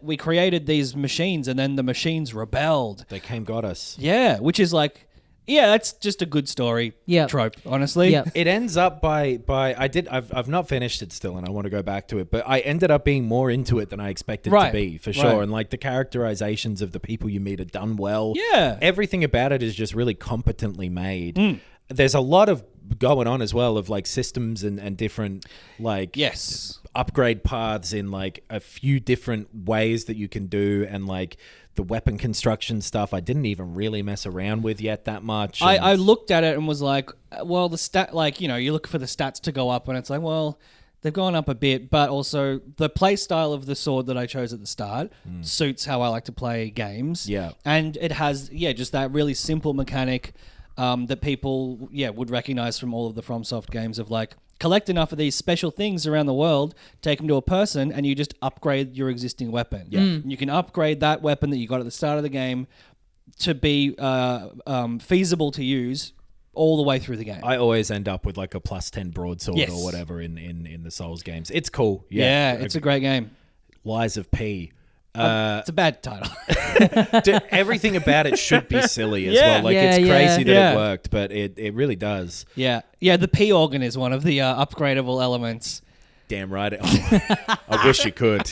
we created these machines and then the machines rebelled.
They got us.
Yeah, which is like, that's just a good story trope, honestly.
Yep.
It ends up by I've not finished it still, and I want to go back to it, but I ended up being more into it than I expected to be, for sure. And like the characterizations of the people you meet are done well.
Yeah.
Everything about it is just really competently made. There's a lot of going on as well of like systems and different like upgrade paths in like a few different ways that you can do, and like the weapon construction stuff I didn't even really mess around with yet that much.
I looked at it and was like, well, the stat, like, you look for the stats to go up and it's like, well, they've gone up a bit, but also the play style of the sword that I chose at the start suits how I like to play games.
Yeah.
And it has, just that really simple mechanic that people, would recognize from all of the FromSoft games of like, collect enough of these special things around the world, take them to a person, and you just upgrade your existing weapon. Yeah. And you can upgrade that weapon that you got at the start of the game to be feasible to use all the way through the game.
I always end up with like a +10 broadsword or whatever in the Souls games. It's cool.
Yeah, it's a great game.
Lies of P.
It's a bad title.
Everything about it should be silly as well. Like it's crazy that it worked, but it really does.
Yeah. Yeah, the P organ is one of the upgradable elements.
Damn right. I wish you could.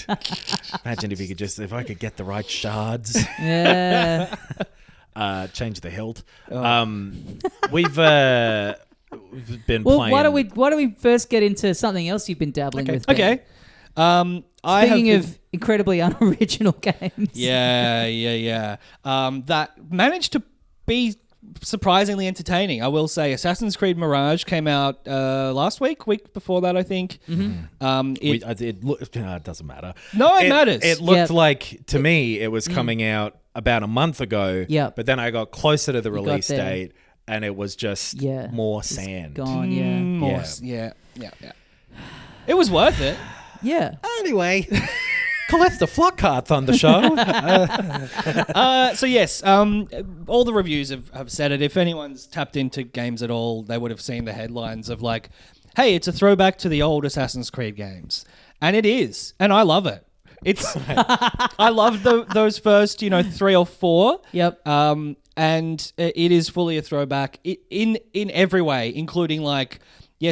Imagine if I could get the right shards.
Yeah.
Change the hilt. We've been playing.
Why don't we first get into something else you've been dabbling with?
Okay.
Speaking of incredibly unoriginal games.
Yeah. That managed to be surprisingly entertaining, I will say. Assassin's Creed Mirage came out last week before that, I think.
It doesn't matter.
No, it matters.
It looked like, to me, it was coming out about a month ago.
Yeah.
But then I got closer to the release date, and it was just more sand.
Gone,
yeah. It was worth it.
Yeah.
Anyway, collect the Flockhart on the show.
So yes, all the reviews have said it. If anyone's tapped into games at all, they would have seen the headlines of like, hey, it's a throwback to the old Assassin's Creed games. And it is. And I love it. It's I love those first, 3 or 4.
Yep.
And it is fully a throwback in every way, including like,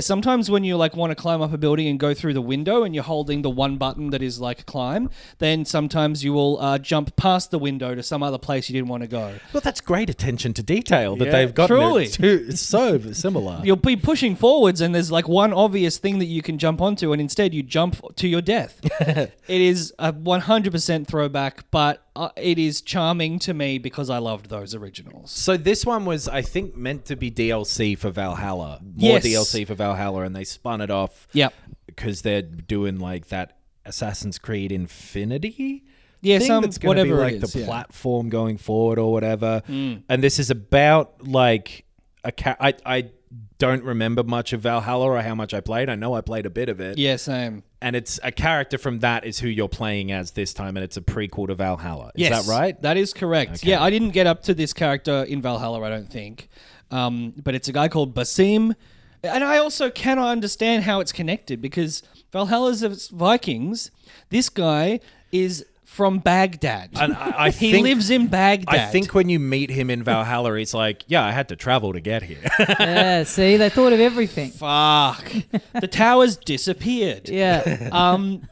sometimes when you like want to climb up a building and go through the window and you're holding the one button that is like climb, then sometimes you will jump past the window to some other place you didn't want to go.
Well, that's great attention to detail that they've got.
Truly.
It's so similar.
You'll be pushing forwards and there's like one obvious thing that you can jump onto, and instead you jump to your death. It is a 100% throwback, but it is charming to me because I loved those originals.
So this one was, I think, meant to be DLC for Valhalla. More DLC for Valhalla, and they spun it off.
Yep.
Because they're doing like that Assassin's Creed Infinity.
Yeah,
thing that's going to be like the platform going forward or whatever. And this is about like I don't remember much of Valhalla or how much I played. I know I played a bit of it.
Yeah, same.
And it's a character from that is who you're playing as this time, and it's a prequel to Valhalla. Is
Yes,
that right?
That is correct.
Okay.
Yeah, I didn't get up to this character in Valhalla, I don't think. But it's a guy called Basim. And I also cannot understand how it's connected because Valhalla's Vikings, this guy is from Baghdad.
And I
he
think,
lives in Baghdad.
I think when you meet him in Valhalla, he's like, yeah, I had to travel to get here.
Yeah, see, they thought of everything.
Fuck. The towers disappeared.
Yeah.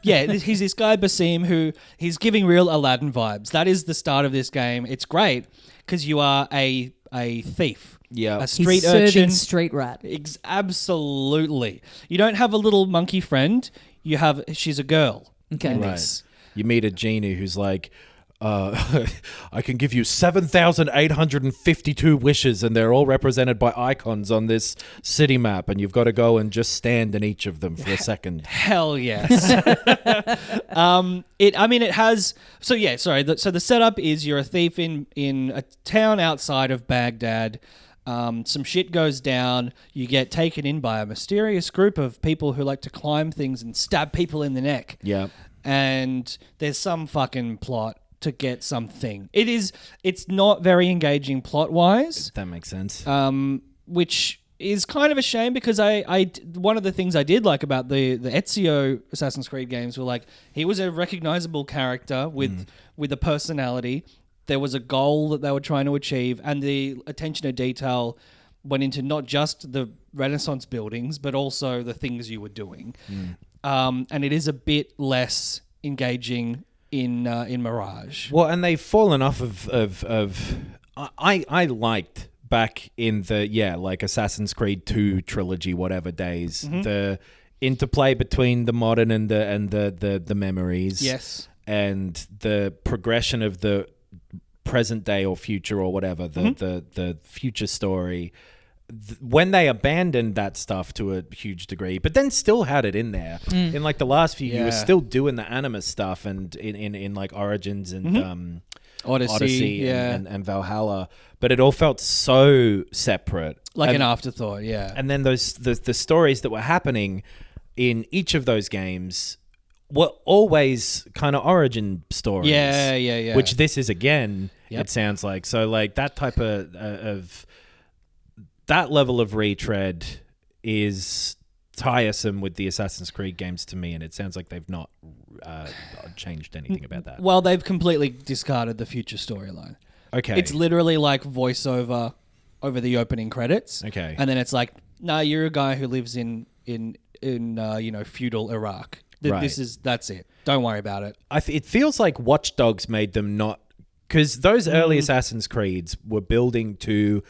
He's this guy Basim who he's giving real Aladdin vibes. That is the start of this game. It's great because you are a thief.
Yeah.
A street
He's serving
urchin.
street rat.
Absolutely. You don't have a little monkey friend. She's a girl.
Okay.
in
Right.
this.
You meet a genie who's like, I can give you 7,852 wishes, and they're all represented by icons on this city map, and you've got to go and just stand in each of them for a second.
Hell yes. It has. So yeah, sorry. So the setup is you're a thief in a town outside of Baghdad. Some shit goes down. You get taken in by a mysterious group of people who like to climb things and stab people in the neck.
Yeah.
And there's some fucking plot to get something. It's not very engaging plot-wise.
That makes sense.
Which is kind of a shame because one of the things I did like about the Ezio Assassin's Creed games were like he was a recognizable character with a personality. There was a goal that they were trying to achieve, and the attention to detail went into not just the Renaissance buildings but also the things you were doing. And it is a bit less engaging in Mirage.
Well, and they've fallen off of I liked back in the like Assassin's Creed 2 trilogy, whatever days, the interplay between the modern and the memories.
Yes.
And the progression of the present day or future or whatever, the future story. When they abandoned that stuff to a huge degree, but then still had it in there. In like the last few, you were still doing the Animus stuff, and in like Origins and Odyssey and Valhalla, but it all felt so separate,
like an afterthought. Yeah,
and then the stories that were happening in each of those games were always kind of origin stories.
Yeah.
Which this is again.
Yep.
It sounds like so like that type of that level of retread is tiresome with the Assassin's Creed games to me, and it sounds like they've not changed anything about that.
Well, they've completely discarded the future storyline.
Okay.
It's literally like voiceover over the opening credits.
Okay.
And then it's like, nah, you're a guy who lives in feudal Iraq.
Right.
That's it. Don't worry about it.
It feels like Watch Dogs made them not... Because those early Assassin's Creeds were building to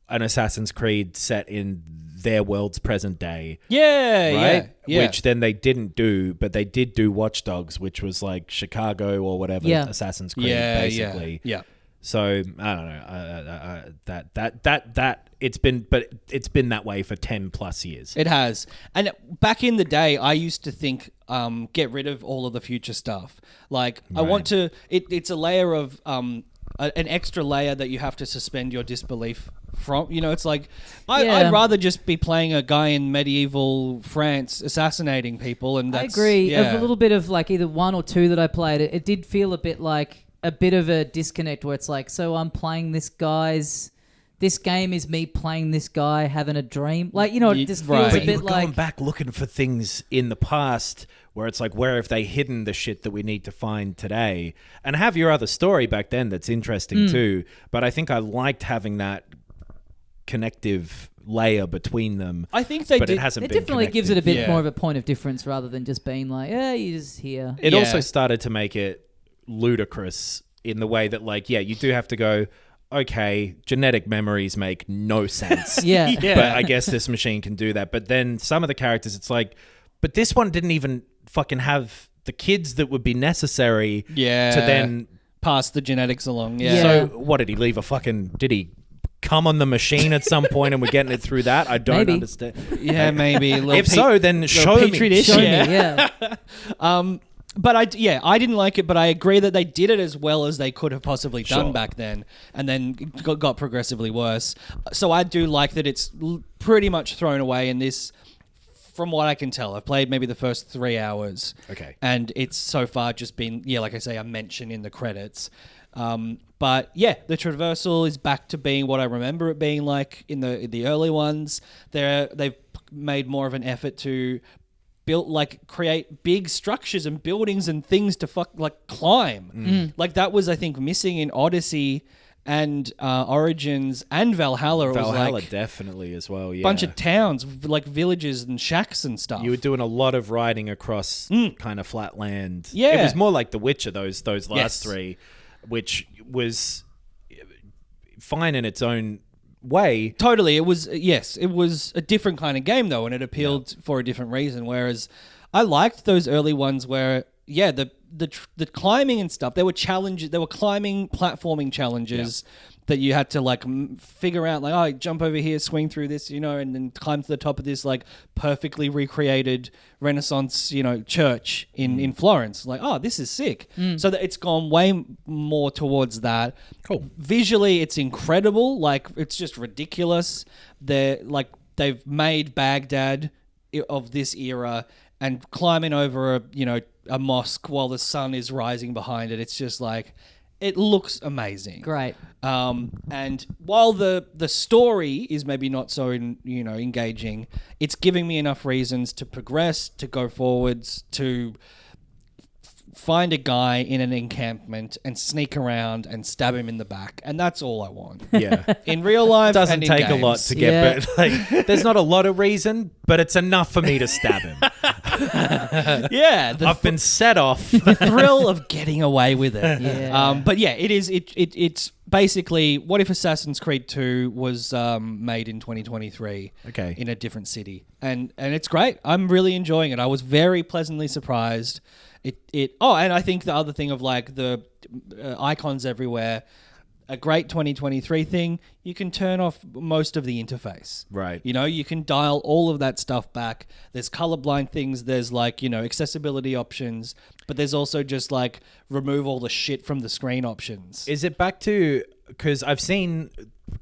an Assassin's Creed set in their world's present day.
Yeah.
Which then they didn't do, but they did do Watch Dogs, which was like Chicago or whatever Assassin's Creed, basically.
Yeah.
So I don't know that it's been that way for 10 plus years.
It has. And back in the day, I used to think, get rid of all of the future stuff. Like I want to. It's a layer of an extra layer that you have to suspend your disbelief from. It's like I'd rather just be playing a guy in medieval France assassinating people, and that's,
I agree.
Yeah.
Of a little bit of like either one or two that I played, it did feel a bit like a bit of a disconnect where it's like, so I'm playing this game is me playing this guy having a dream. Like, it just feels a
But
bit
you're
like...
going back looking for things in the past where it's like, where have they hidden the shit that we need to find today? And have your other story back then that's interesting too. But I think I liked having that connective layer between them.
I think they
but
did.
It hasn't
It
been
definitely gives it a
connected.
bit more of a point of difference rather than just being like, you're just here.
It also started to make it ludicrous in the way that, like, you do have to go, okay, genetic memories make no sense.
Yeah.
But I guess this machine can do that. But then some of the characters, it's like, but this one didn't even fucking have the kids that would be necessary to then...
pass the genetics along. Yeah.
So what, did he come on the machine at some point and we're getting it through that? I don't understand.
Yeah, maybe.
If so, then show me.
Petri dish.
Show me, yeah.
But I didn't like it, but I agree that they did it as well as they could have possibly done back then, and then got progressively worse. So I do like that it's pretty much thrown away in this. From what I can tell, I've played maybe the first 3 hours.
Okay.
And it's so far just been, like I say, a mention in the credits. But yeah, the traversal is back to being what I remember it being like in the early ones. They've made more of an effort to create big structures and buildings and things to climb. Like that was, I think, missing in Odyssey and Origins and Valhalla.
Valhalla definitely as well, yeah.
Bunch of towns, like villages and shacks and stuff.
You were doing a lot of riding across kind of flat land.
Yeah.
It was more like The Witcher, those last three, which was fine in its own way.
Totally. It was a different kind of game, though, and it appealed for a different reason, whereas I liked those early ones where, the climbing and stuff, there were challenges, there were climbing, platforming challenges that you had to figure out, jump over here, swing through this, and then climb to the top of this perfectly recreated Renaissance, church in Florence. This is sick. So that it's gone way more towards that.
Cool.
Visually, it's incredible. It's just ridiculous. They've made Baghdad of this era, and climbing over a mosque while the sun is rising behind it. It's just it looks amazing.
Great.
And while the story is maybe not so engaging, it's giving me enough reasons to progress, to go forwards, to find a guy in an encampment and sneak around and stab him in the back, and that's all I want.
Yeah.
In real life,
doesn't
and in
take
games.
a lot to get, but there's not a lot of reason, but it's enough for me to stab him.
Yeah,
I've been set off.
the thrill of getting away with it.
Yeah.
But yeah, it is. It's basically, what if Assassin's Creed 2 was made in 2023?
Okay.
In a different city, and it's great. I'm really enjoying it. I was very pleasantly surprised. And I think the other thing of the icons everywhere, a great 2023 thing, you can turn off most of the interface.
Right.
You can dial all of that stuff back. There's colorblind things. There's accessibility options, but there's also just remove all the shit from the screen options.
Is it back to, because I've seen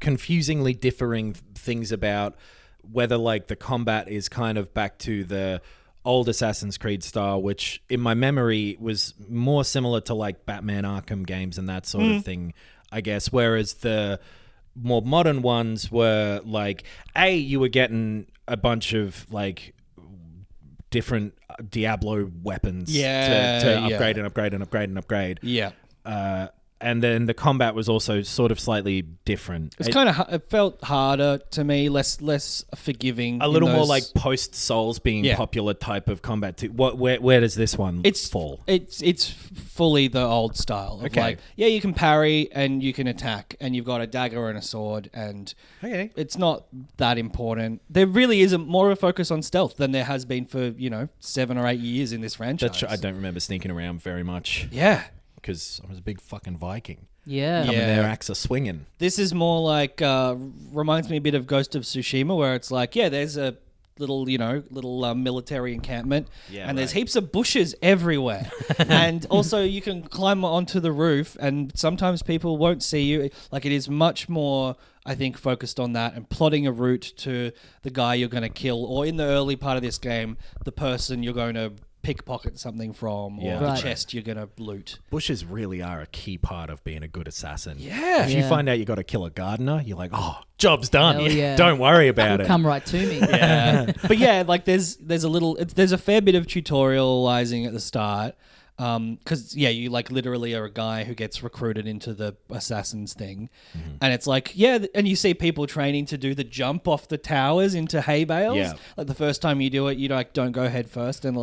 confusingly differing things about whether the combat is kind of back to the old Assassin's Creed style, which in my memory was more similar to Batman Arkham games and that sort of thing, I guess. Whereas the more modern ones were you were getting a bunch of different Diablo weapons to upgrade and upgrade and upgrade and upgrade.
Yeah.
And then the combat was also sort of slightly different.
It's kind of, it felt harder to me, less forgiving.
A little more post Souls being popular type of combat too. Where does this one fall?
It's fully the old style. Of
Okay.
you can parry and you can attack, and you've got a dagger and a sword, and it's not that important. There really isn't more of a focus on stealth than there has been for 7 or 8 years in this franchise.
That's true. I don't remember sneaking around very much.
Yeah.
Because I was a big fucking Viking.
Yeah.
Coming there, axe a swinging.
This is more reminds me a bit of Ghost of Tsushima, where it's there's a little military encampment, and there's heaps of bushes everywhere, and also you can climb onto the roof, and sometimes people won't see you. It is much more, I think, focused on that and plotting a route to the guy you're going to kill, or in the early part of this game, the person you're going to pickpocket something from, or the chest you're going to loot.
Bushes really are a key part of being a good assassin.
Yeah.
If you find out you got to kill a gardener, you're job's done.
Hell yeah.
Don't worry about it.
Come right to me.
Yeah. But yeah, there's a fair bit of tutorializing at the start. Because you literally are a guy who gets recruited into the assassins thing, and it's and you see people training to do the jump off the towers into hay bales.
Yeah.
The first time you do it, you don't go head first, and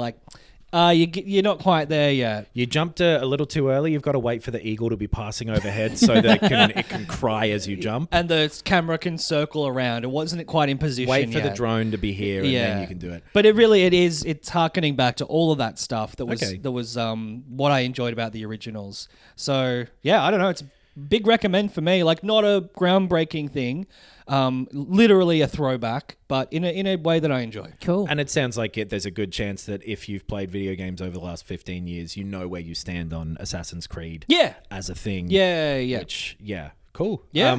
you're not quite there yet.
You jumped a little too early. You've got to wait for the eagle to be passing overhead so that it can cry as you jump.
And the camera can circle around. It wasn't quite in position
Wait for
yet.
the drone to be here, and then you can do it.
But it's harkening back to all of that stuff that was what I enjoyed about the originals. So yeah, I don't know. It's big recommend for me. Like, not a groundbreaking thing, literally a throwback, but in a way that I enjoy.
Cool.
And it sounds like there's a good chance that if you've played video games over the last 15 years, you know where you stand on Assassin's Creed.
Yeah.
As a thing.
Yeah.
Which, cool.
Yeah.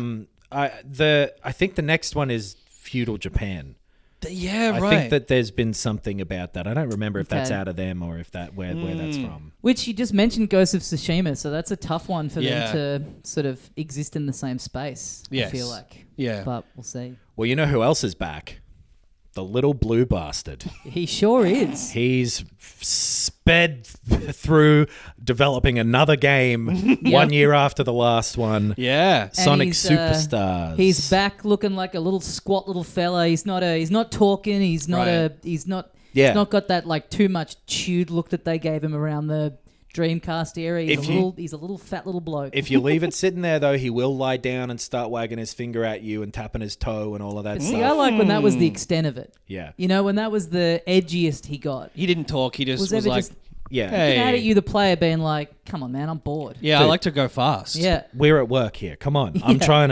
I think the next one is feudal Japan.
Yeah, right.
I think that there's been something about that. I don't remember if that's
Okay.
out of them or if that where that's from.
Which you just mentioned Ghost of Tsushima, so that's a tough one for them to sort of exist in the same space, I
Yes.
feel like.
Yeah.
But we'll see.
Well, you know who else is back? The little blue bastard.
He sure is.
He's sped through developing another game 1 year after the last one.
Yeah.
Sonic
he's,
Superstars.
He's back looking like a little squat little fella. He's not talking. He's not
Right.
he's not
Yeah.
got that like too much chewed look that they gave him around the Dreamcast era. He's a little fat little bloke.
If you leave it sitting there, though, he will lie down and start wagging his finger at you and tapping his toe and all of that
See,
stuff.
I like when that was the extent of it.
Yeah.
You know, when that was the edgiest he got.
He didn't talk. He just
Was
was
ever
like,
just
Yeah.
hey.
mad at you, the player, being like, "Come on, man, I'm bored."
Yeah, I
Dude.
like to go fast.
Yeah.
We're at work here. Come on. I'm trying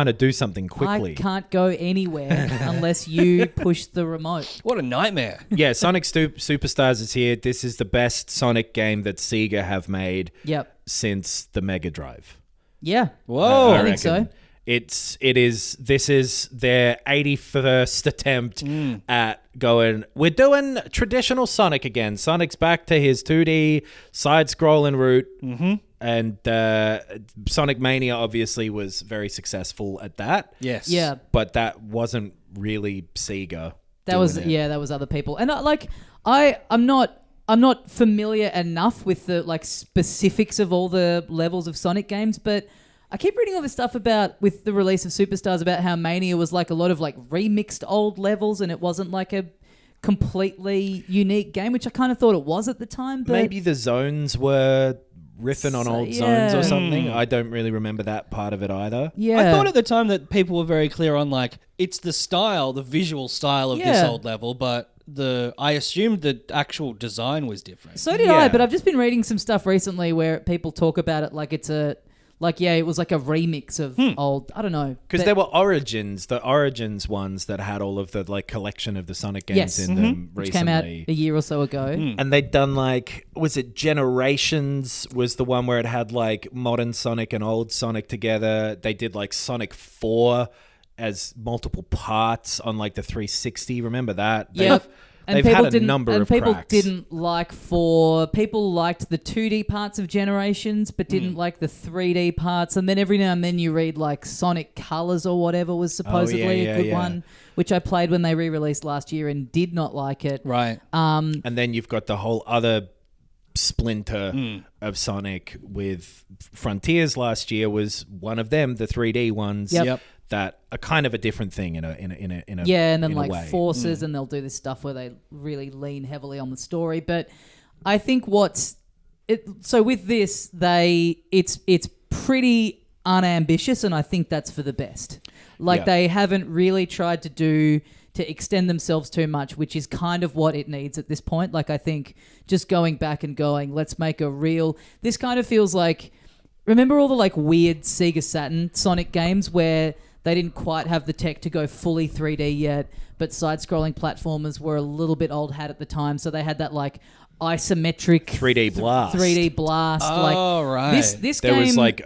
to do something quickly.
I can't go anywhere unless you push the remote.
What a nightmare.
Yeah, Sonic Superstars is here. This is the best Sonic game that Sega have made
Yep.
since the Mega Drive.
Yeah.
Whoa.
I think so.
This is their 81st attempt at going, we're doing traditional Sonic again. Sonic's back to his 2D side-scrolling route. Mm-hmm. And Sonic Mania obviously was very successful at that.
Yes.
Yeah.
But that wasn't really Sega.
That was that was other people. And I'm not familiar enough with the like specifics of all the levels of Sonic games, but I keep reading all this stuff about with the release of Superstars about how Mania was like a lot of like remixed old levels and it wasn't like a completely unique game, which I kind of thought it was at the time. But
Maybe the zones were riffing on old zones or something. I don't really remember that part of it either.
yeah,
I thought at the time that people were very clear on like it's the style, the visual style of this
Yeah.
old level, but I assumed the actual design was different.
so did
Yeah.
I. But I've just been reading some stuff recently where people talk about it like it's a it was like a remix of old. I don't know
Because
but-
there were the Origins ones that had all of the like collection of the Sonic games
Yes.
in them
which
recently.
came out a year or so ago.
And they'd done like, was it Generations was the one where it had like modern Sonic and old Sonic together. They did like Sonic 4 as multiple parts on like the 360. Remember that?
Yeah.
They've had a number of
people
cracks.
didn't like people liked the 2D parts of Generations but didn't like the 3D parts, and then every now and then you read like Sonic Colors or whatever was supposedly a good one, which I played when they re-released last year and did not like it.
Right.
And then you've got the whole other splinter of Sonic with Frontiers last year was one of them, the 3D ones.
Yep.
That are kind of a different thing in a
Yeah, and then
in a
like
way.
Forces, and they'll do this stuff where they really lean heavily on the story. But I think so with this, it's pretty unambitious, and I think that's for the best. Like
Yeah.
they haven't really tried to extend themselves too much, which is kind of what it needs at this point. Like I think just going back and going, let's make this kind of feels like, remember all the like weird Sega Saturn Sonic games where they didn't quite have the tech to go fully 3D yet, but side-scrolling platformers were a little bit old hat at the time, so they had that like isometric
3D blast.
3D blast.
Oh,
like
right.
This
There
game
was like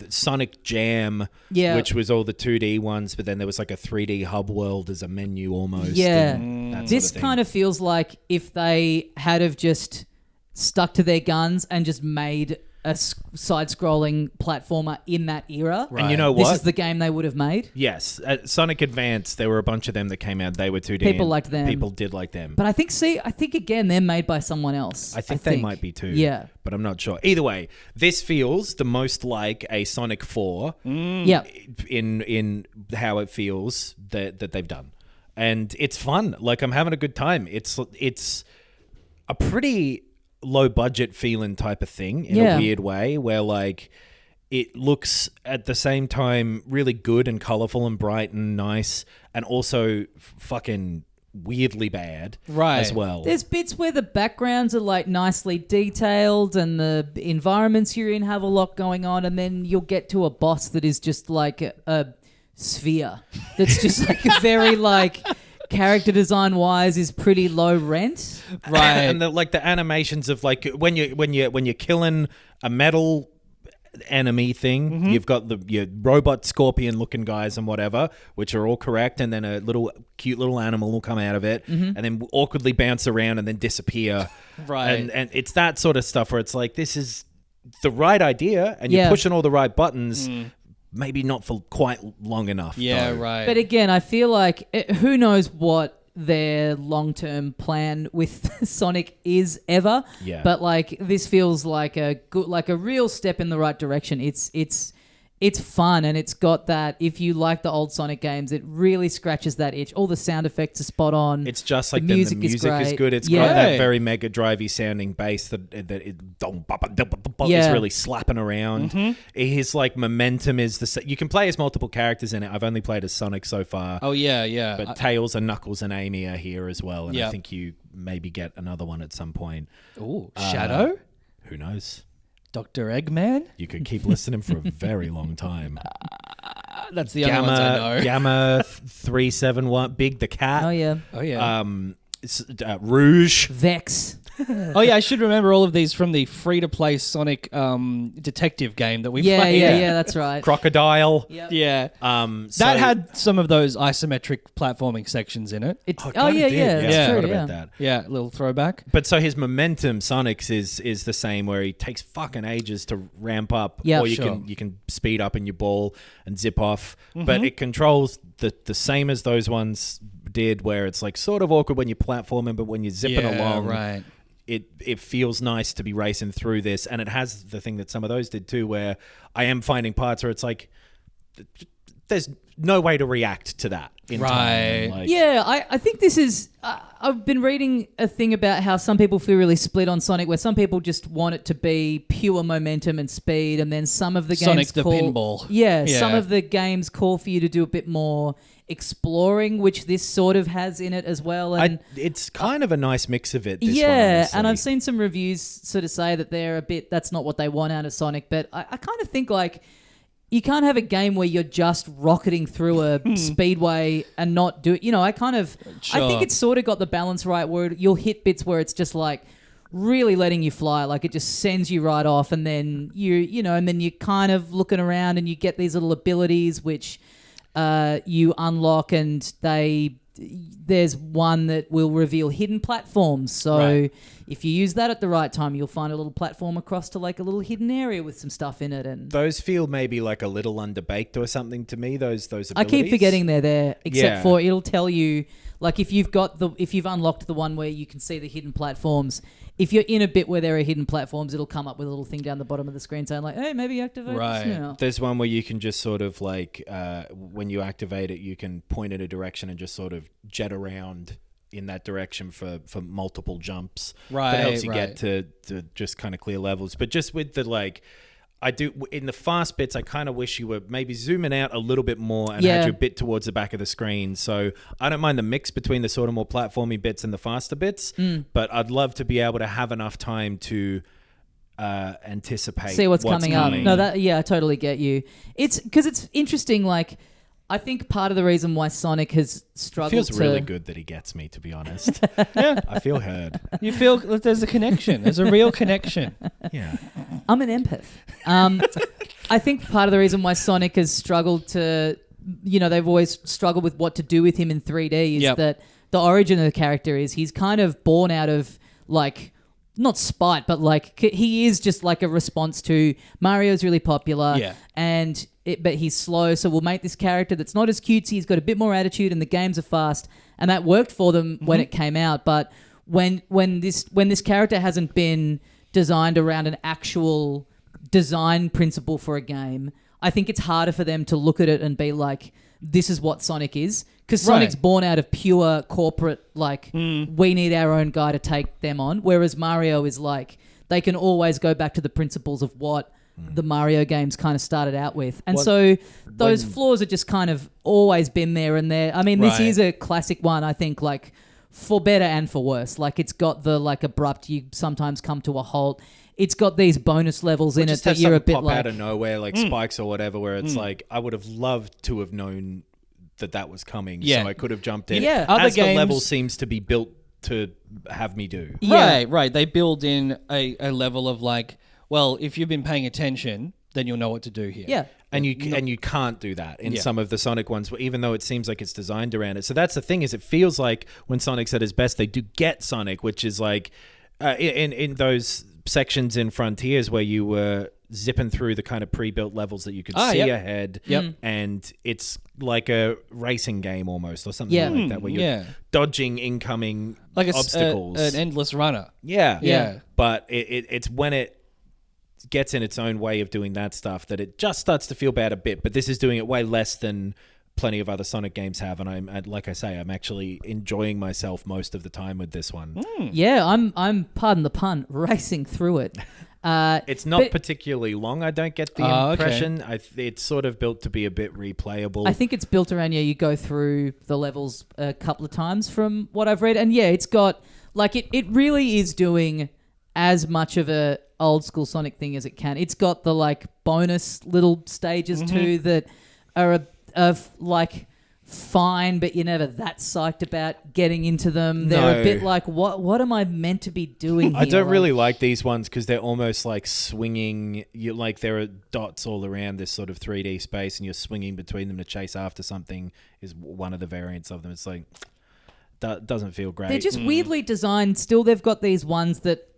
Sonic Jam,
Yeah.
which was all the 2D ones, but then there was like a 3D hub world as a menu almost.
Yeah.
and that sort
This
thing.
kind of feels like if they had have just stuck to their guns and just made a side-scrolling platformer in that era.
And you know
This
what?
is the game they would have made.
Yes, Sonic Advance. There were a bunch of them that came out. They were 2D.
People
and
liked them.
People did like them.
But I think again they're made by someone else.
I think they might be too.
Yeah.
But I'm not sure. Either way, this feels the most like a Sonic 4
Yeah.
in how it feels that they've done. And it's fun. Like I'm having a good time. It's a pretty low budget feeling type of thing in
Yeah.
a weird way where like it looks at the same time really good and colorful and bright and nice and also fucking weirdly bad
Right.
as well.
There's bits where the backgrounds are like nicely detailed and the environments you're in have a lot going on, and then you'll get to a boss that is just like a sphere that's just like a very like character design wise is pretty low rent.
Right.
And the animations of like when you're killing a metal enemy thing, you've got your robot scorpion looking guys and whatever, which are all correct, and then a cute little animal will come out of it and then awkwardly bounce around and then disappear.
Right.
And it's that sort of stuff where it's like, this is the right idea and you're pushing all the right buttons, maybe not for quite long enough.
Yeah,
though.
right.
But again, I feel like who knows what their long-term plan with Sonic is ever.
Yeah.
But like this feels like a good, like a real step in the right direction. It's fun, and it's got that. If you like the old Sonic games, it really scratches that itch. All the sound effects are spot on.
It's just like
the
the
music,
music is
great.
good. It's
Yeah.
got that very Mega Drive-y sounding bass that is really slapping around. His like momentum is you can play as multiple characters in it. I've only played as Sonic so far.
Oh yeah.
But Tails and Knuckles and Amy are here as well, and
Yeah.
I think you maybe get another one at some point.
Ooh, Shadow?
Who knows?
Dr. Eggman?
You could keep listening for a very long time.
That's the only ones I know.
Gamma 371, Big the Cat.
Oh yeah,
Oh yeah.
Rouge.
Vex.
Oh yeah, I should remember all of these from the free-to-play Sonic detective game that we
Yeah,
played.
yeah, that's right.
Crocodile.
Yep.
Yeah.
So-
That had some of those isometric platforming sections in it.
It's,
Oh,
oh
God, it
yeah,
did.
yeah,
I
that's
forgot
true.
about
Yeah.
that.
Yeah, little throwback.
But so his momentum, Sonic's, is the same, where he takes fucking ages to ramp up,
Yeah,
or you
sure.
can speed up in your ball and zip off. But it controls the same as those ones did, where it's like sort of awkward when you're platforming, but when you're zipping along,
right.
it feels nice to be racing through this. And it has the thing that some of those did too, where I am finding parts where it's like there's no way to react to that in time. Like,
Yeah, I think this is... I've been reading a thing about how some people feel really split on Sonic, where some people just want it to be pure momentum and speed, and then some of the games
Sonic the
call...
pinball.
Yeah,
Yeah.
some of the games call for you to do a bit more exploring, which this sort of has in it as well. And
it's kind of a nice mix of it. This
yeah,
one, honestly.
and I've seen some reviews sort of say that they're a bit... That's not what they want out of Sonic, but I kind of think like... You can't have a game where you're just rocketing through a speedway and not do it. You know, I think
Sure.
it's sort of got the balance right where you'll hit bits where it's just like really letting you fly. Like it just sends you right off, and then and then you're kind of looking around and you get these little abilities which you unlock, and there's one that will reveal hidden platforms. So
Right.
if you use that at the right time, you'll find a little platform across to like a little hidden area with some stuff in it. And
Those feel maybe like a little underbaked or something to me. Those abilities.
I keep forgetting they're there, except
Yeah.
for it'll tell you, like if you've unlocked the one where you can see the hidden platforms. If you're in a bit where there are hidden platforms, it'll come up with a little thing down the bottom of the screen saying like, "Hey, maybe activate
Right.
this now."
There's one where you can just sort of like when you activate it, you can point in a direction and just sort of jet around in that direction for multiple jumps.
Right,
That helps you
right.
get to just kind of clear levels. But just with the like, I do in the fast bits, I kind of wish you were maybe zooming out a little bit more and
Yeah.
had you a bit towards the back of the screen. So I don't mind the mix between the sort of more platformy bits and the faster bits, but I'd love to be able to have enough time to anticipate
See what's coming up. No, I totally get you. It's because it's interesting. Like, I think part of the reason why Sonic has
It
struggled
feels
to
really good that he gets me, to be honest. I feel heard.
You feel that there's a connection. There's a real connection.
Yeah.
I'm an empath. I think part of the reason why Sonic has struggled to, they've always struggled with what to do with him in 3D is
Yep.
that the origin of the character is he's kind of born out of like, not spite, but like he is just like a response to Mario's really popular,
Yeah.
but he's slow, so we'll make this character that's not as cutesy. He's got a bit more attitude, and the games are fast, and that worked for them when it came out. But when this character hasn't been designed around an actual design principle for a game, I think it's harder for them to look at it and be like, this is what Sonic is. Because Sonic's
Right.
born out of pure corporate, like, we need our own guy to take them on. Whereas Mario is like, they can always go back to the principles of what the Mario games kind of started out with. And so those flaws have just kind of always been there and there. I mean, this is a classic one, I think, like, for better and for worse. Like, it's got the, like, abrupt, you sometimes come to a halt. It's got these bonus levels in it that you're a bit
pop
like...
out of nowhere, like spikes or whatever, where it's like, I would have loved to have known that was coming, so I could have jumped in.
Yeah.
As the level seems to be built to have me do.
Yeah.
Right. They build in a level of like, well, if you've been paying attention, then you'll know what to do here.
Yeah.
And you can't do that in some of the Sonic ones, even though it seems like it's designed around it. So that's the thing, is it feels like when Sonic's at his best, they do get Sonic, which is like in those sections in Frontiers where you were zipping through the kind of pre-built levels that you could see ahead, and it's like a racing game almost, or something like that, where you're dodging incoming
like
obstacles,
an endless runner.
Yeah. But it's when it gets in its own way of doing that stuff that it just starts to feel bad a bit. But this is doing it way less than plenty of other Sonic games have, and like I say, I'm actually enjoying myself most of the time with this one.
Yeah, I'm pardon the pun, racing through it.
It's not particularly long. I don't get the impression. Okay. It's sort of built to be a bit replayable.
I think it's built around, you go through the levels a couple of times from what I've read. And it's got, like, it really is doing as much of a old school Sonic thing as it can. It's got the, like, bonus little stages too that are like fine, but you're never that psyched about getting into them. They're a bit like, what am I meant to be doing here?
I don't really like these ones because they're almost like swinging. You like, there are dots all around this sort of 3D space, and you're swinging between them to chase after something. Is one of the variants of them. It's like, that doesn't feel great.
They're just weirdly designed. Still, they've got these ones that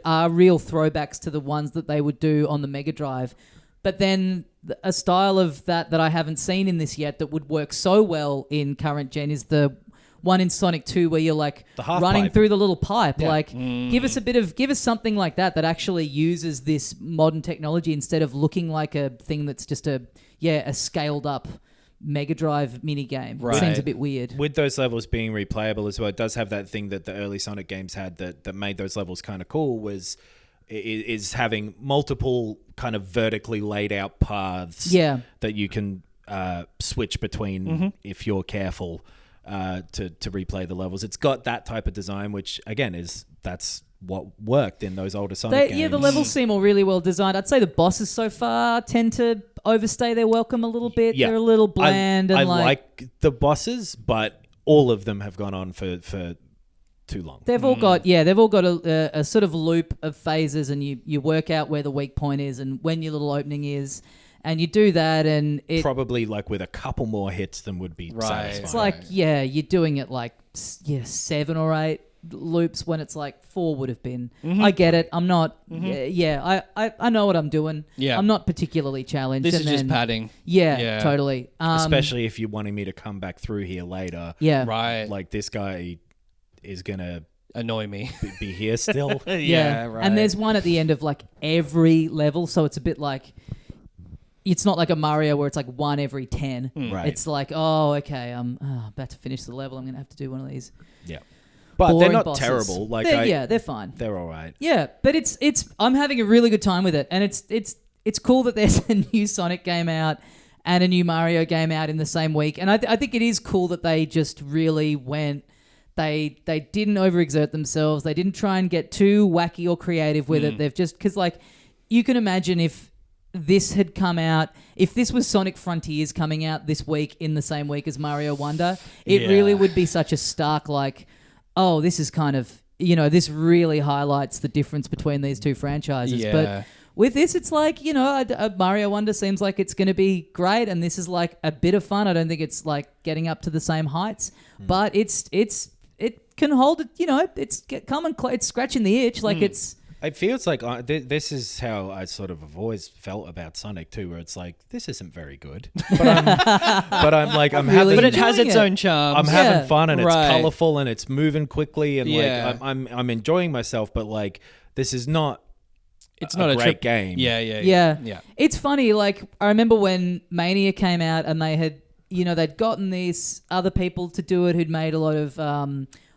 are real throwbacks to the ones that they would do on the Mega Drive. But then a style of that I haven't seen in this yet that would work so well in current gen is the one in Sonic 2 where you're like running through the little pipe. Yeah. Like, give us something like that actually uses this modern technology instead of looking like a thing that's just a scaled up Mega Drive mini game. Right. It seems a bit weird.
With those levels being replayable as well, it does have that thing that the early Sonic games had that made those levels kind of cool, is having multiple kind of vertically laid out paths that you can switch between if you're careful to replay the levels. It's got that type of design, which again that's what worked in those older Sonic games. Yeah,
the levels seem all really well designed. I'd say the bosses so far tend to overstay their welcome a little bit. Yeah. They're a little bland. I like
the bosses, but all of them have gone on for too long.
They've all got a sort of loop of phases, and you work out where the weak point is and when your little opening is, and you do that, and it
probably like with a couple more hits than would be satisfying.
It's like you're doing it like 7 or 8 loops when it's like 4 would have been. I get it. I'm not. I know what I'm doing. Yeah, I'm not particularly challenged.
This is just padding.
Yeah, totally.
Especially if you're wanting me to come back through here later.
Yeah,
right.
Like, this guy is gonna
annoy me.
Be here still.
Yeah, right. And there's one at the end of like every level, so it's a bit like, it's not like a Mario where it's like 1 every 10.
Right.
It's like, oh, okay, I'm about to finish the level. I'm gonna have to do one of these.
Yeah. But they're not
bosses.
terrible. Like,
they're fine.
They're all right.
Yeah, but it's I'm having a really good time with it, and it's cool that there's a new Sonic game out and a new Mario game out in the same week, and I think it is cool that they just really went. They didn't overexert themselves. They didn't try and get too wacky or creative with it. They've just, because like, you can imagine if this had come out, if this was Sonic Frontiers coming out this week in the same week as Mario Wonder, it really would be such a stark like, oh, this is kind of, this really highlights the difference between these two franchises. Yeah. But with this, it's like, a Mario Wonder seems like it's going to be great, and this is like a bit of fun. I don't think it's like getting up to the same heights, but it can hold it. It's scratching the itch. Like it's.
It feels like this is how I sort of have always felt about Sonic too, where it's like, this isn't very good, but I'm like, I'm having,
but it has its own charm.
I'm having fun, and it's colorful, and it's moving quickly, and like I'm enjoying myself. But like, this is not. It's not a great game.
Yeah. It's funny. Like, I remember when Mania came out, and they had, they'd gotten these other people to do it who'd made a lot of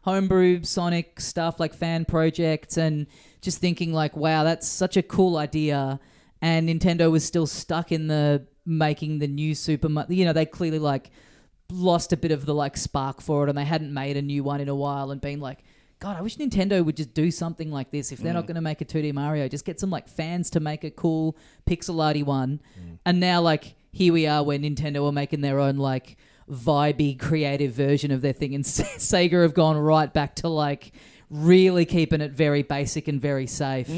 homebrew Sonic stuff, like fan projects, and just thinking like, wow, that's such a cool idea. And Nintendo was still stuck in the making the new Super Mario. They clearly like lost a bit of the like spark for it, and they hadn't made a new one in a while, and been like, God, I wish Nintendo would just do something like this. If they're not going to make a 2D Mario, just get some like fans to make a cool pixel arty one. And now like here we are where Nintendo are making their own like vibey creative version of their thing, and Sega have gone right back to like really keeping it very basic and very safe.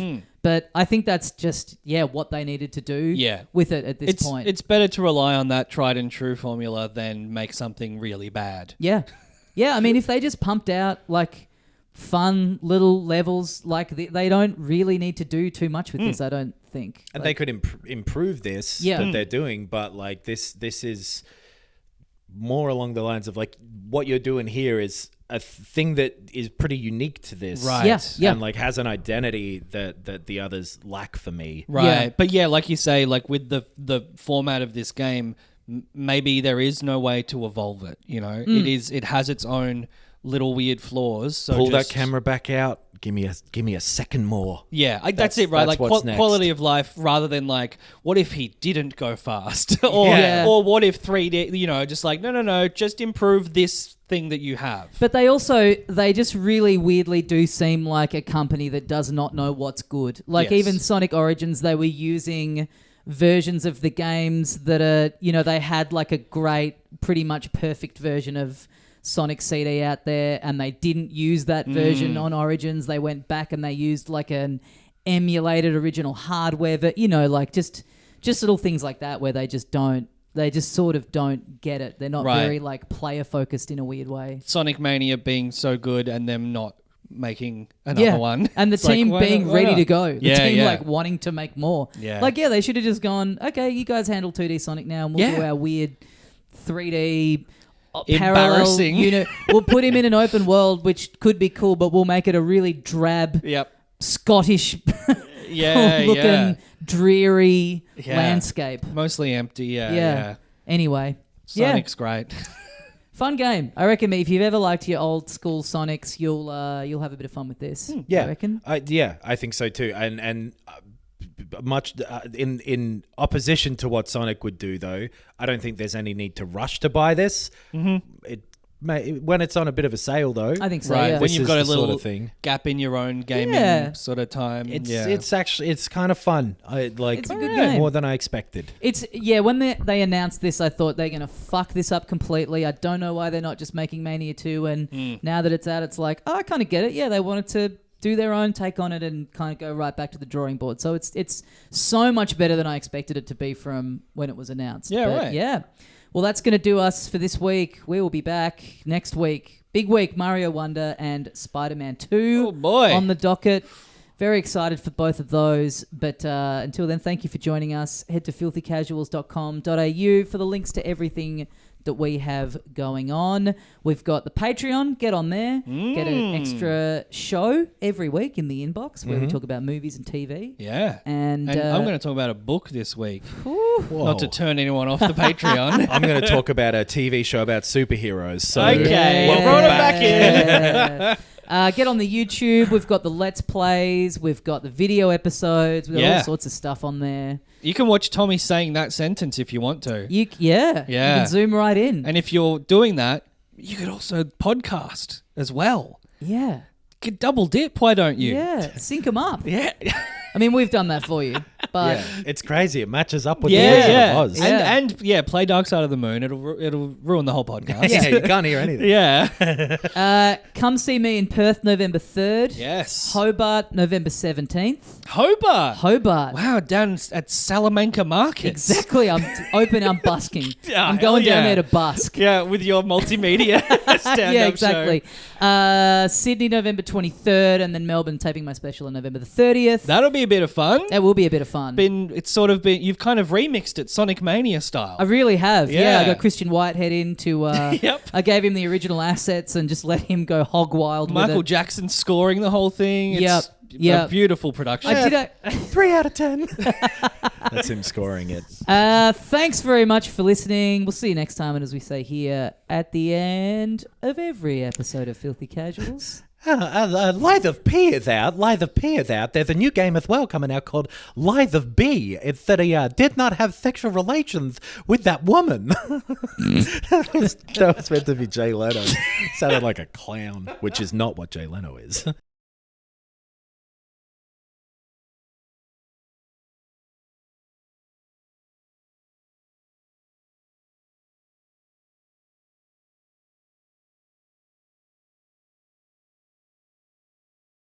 But I think that's just what they needed to do with it at this point.
It's better to rely on that tried and true formula than make something really bad.
Yeah. I mean, if they just pumped out like fun little levels, like they don't really need to do too much with this, I don't think.
And they could improve this that they're doing, but like this is more along the lines of like what you're doing here is a thing that is pretty unique to this,
right?
Yeah.
And like has an identity that the others lack for me,
right? But like you say, like with the format of this game, maybe there is no way to evolve it. It has its own little weird flaws. So
pull that camera back out. Give me a second more.
Yeah, that's it, right?
That's
Like
what's next.
quality of life, rather than like, what if he didn't go fast, or what if 3D? Just like no, just improve this thing that you have.
But they just really weirdly do seem like a company that does not know what's good. Like even Sonic Origins, they were using versions of the games that are, they had like a great, pretty much perfect version of Sonic CD out there, and they didn't use that version on Origins. They went back and they used like an emulated original hardware, but like just little things like that where they just sort of don't get it. They're not very like player focused in a weird way.
Sonic Mania being so good and them not making another one,
and the team being ready to go. The team like wanting to make more. They should have just gone, okay, you guys handle 2D Sonic now, and we'll do our weird 3D parallel. We'll put him in an open world, which could be cool, but we'll make it a really drab, Scottish looking dreary landscape.
Mostly empty. Yeah.
Anyway,
Sonic's great.
Fun game. I reckon if you've ever liked your old school Sonics, you'll have a bit of fun with this. I reckon.
I think so too. And much in opposition to what Sonic would do, though, I don't think there's any need to rush to buy this. When it's on a bit of a sale, though,
I think so.
Right,
Yeah.
when you've got a little
sort of thing.
Gap in your own gaming sort of time.
It's actually kind of fun.
It's a good game.
More than I expected.
When they announced this, I thought they're gonna fuck this up completely. I don't know why they're not just making Mania 2. And now that it's out, it's like, I kind of get it. Yeah, they wanted to do their own take on it and kind of go right back to the drawing board. So it's so much better than I expected it to be from when it was announced. Yeah. Well, that's going to do us for this week. We will be back next week. Big week, Mario Wonder and Spider-Man 2 on the docket. Very excited for both of those. But until then, thank you for joining us. Head to filthycasuals.com.au for the links to everything that we have going on. We've got the Patreon. Get on there. Get an extra show every week in the inbox where we talk about movies and TV.
Yeah.
And
I'm going to talk about a book this week. Not to turn anyone off the Patreon.
I'm going to talk about a TV show about superheroes. So
okay.
Welcome
brought
back.
it back in.
Get on the YouTube. We've got the Let's Plays. We've got the video episodes. We've got all sorts of stuff on there.
You can watch Tommy saying that sentence if you want to.
You can zoom right in.
And if you're doing that, you could also podcast as well.
Yeah.
Get double dip, why don't you?
Yeah, sync them up.
Yeah.
I mean, we've done that for you, but
it's crazy. It matches up with the Wizard of Oz.
And play Dark Side of the Moon. It'll ruin the whole podcast.
You can't hear anything.
Yeah.
Come see me in Perth, November 3rd.
Yes.
Hobart, November 17th.
Hobart. Wow, down at Salamanca Market.
Exactly. I'm busking. I'm going down there to busk.
Yeah, with your multimedia stand-up
exactly.
show.
Sydney, November 23rd, and then Melbourne taping my special on November the 30th.
That'll be a bit of fun.
It will be a bit of fun.
You've kind of remixed it Sonic Mania style.
I really have. Yeah, I got Christian Whitehead in to...
Yep.
I gave him the original assets and just let him go hog wild with it.
Michael Jackson scoring the whole thing.
Yeah.
A beautiful production.
I did.
3 out of 10. That's him scoring it.
Thanks very much for listening. We'll see you next time. And as we say here at the end of every episode of Filthy Casuals.
Lithe of P is out. Lithe of P is out. There's a new game as well coming out called Lithe of B. It's that he did not have sexual relations with that woman. that was meant to be Jay Leno. Sounded like a clown, which is not what Jay Leno is.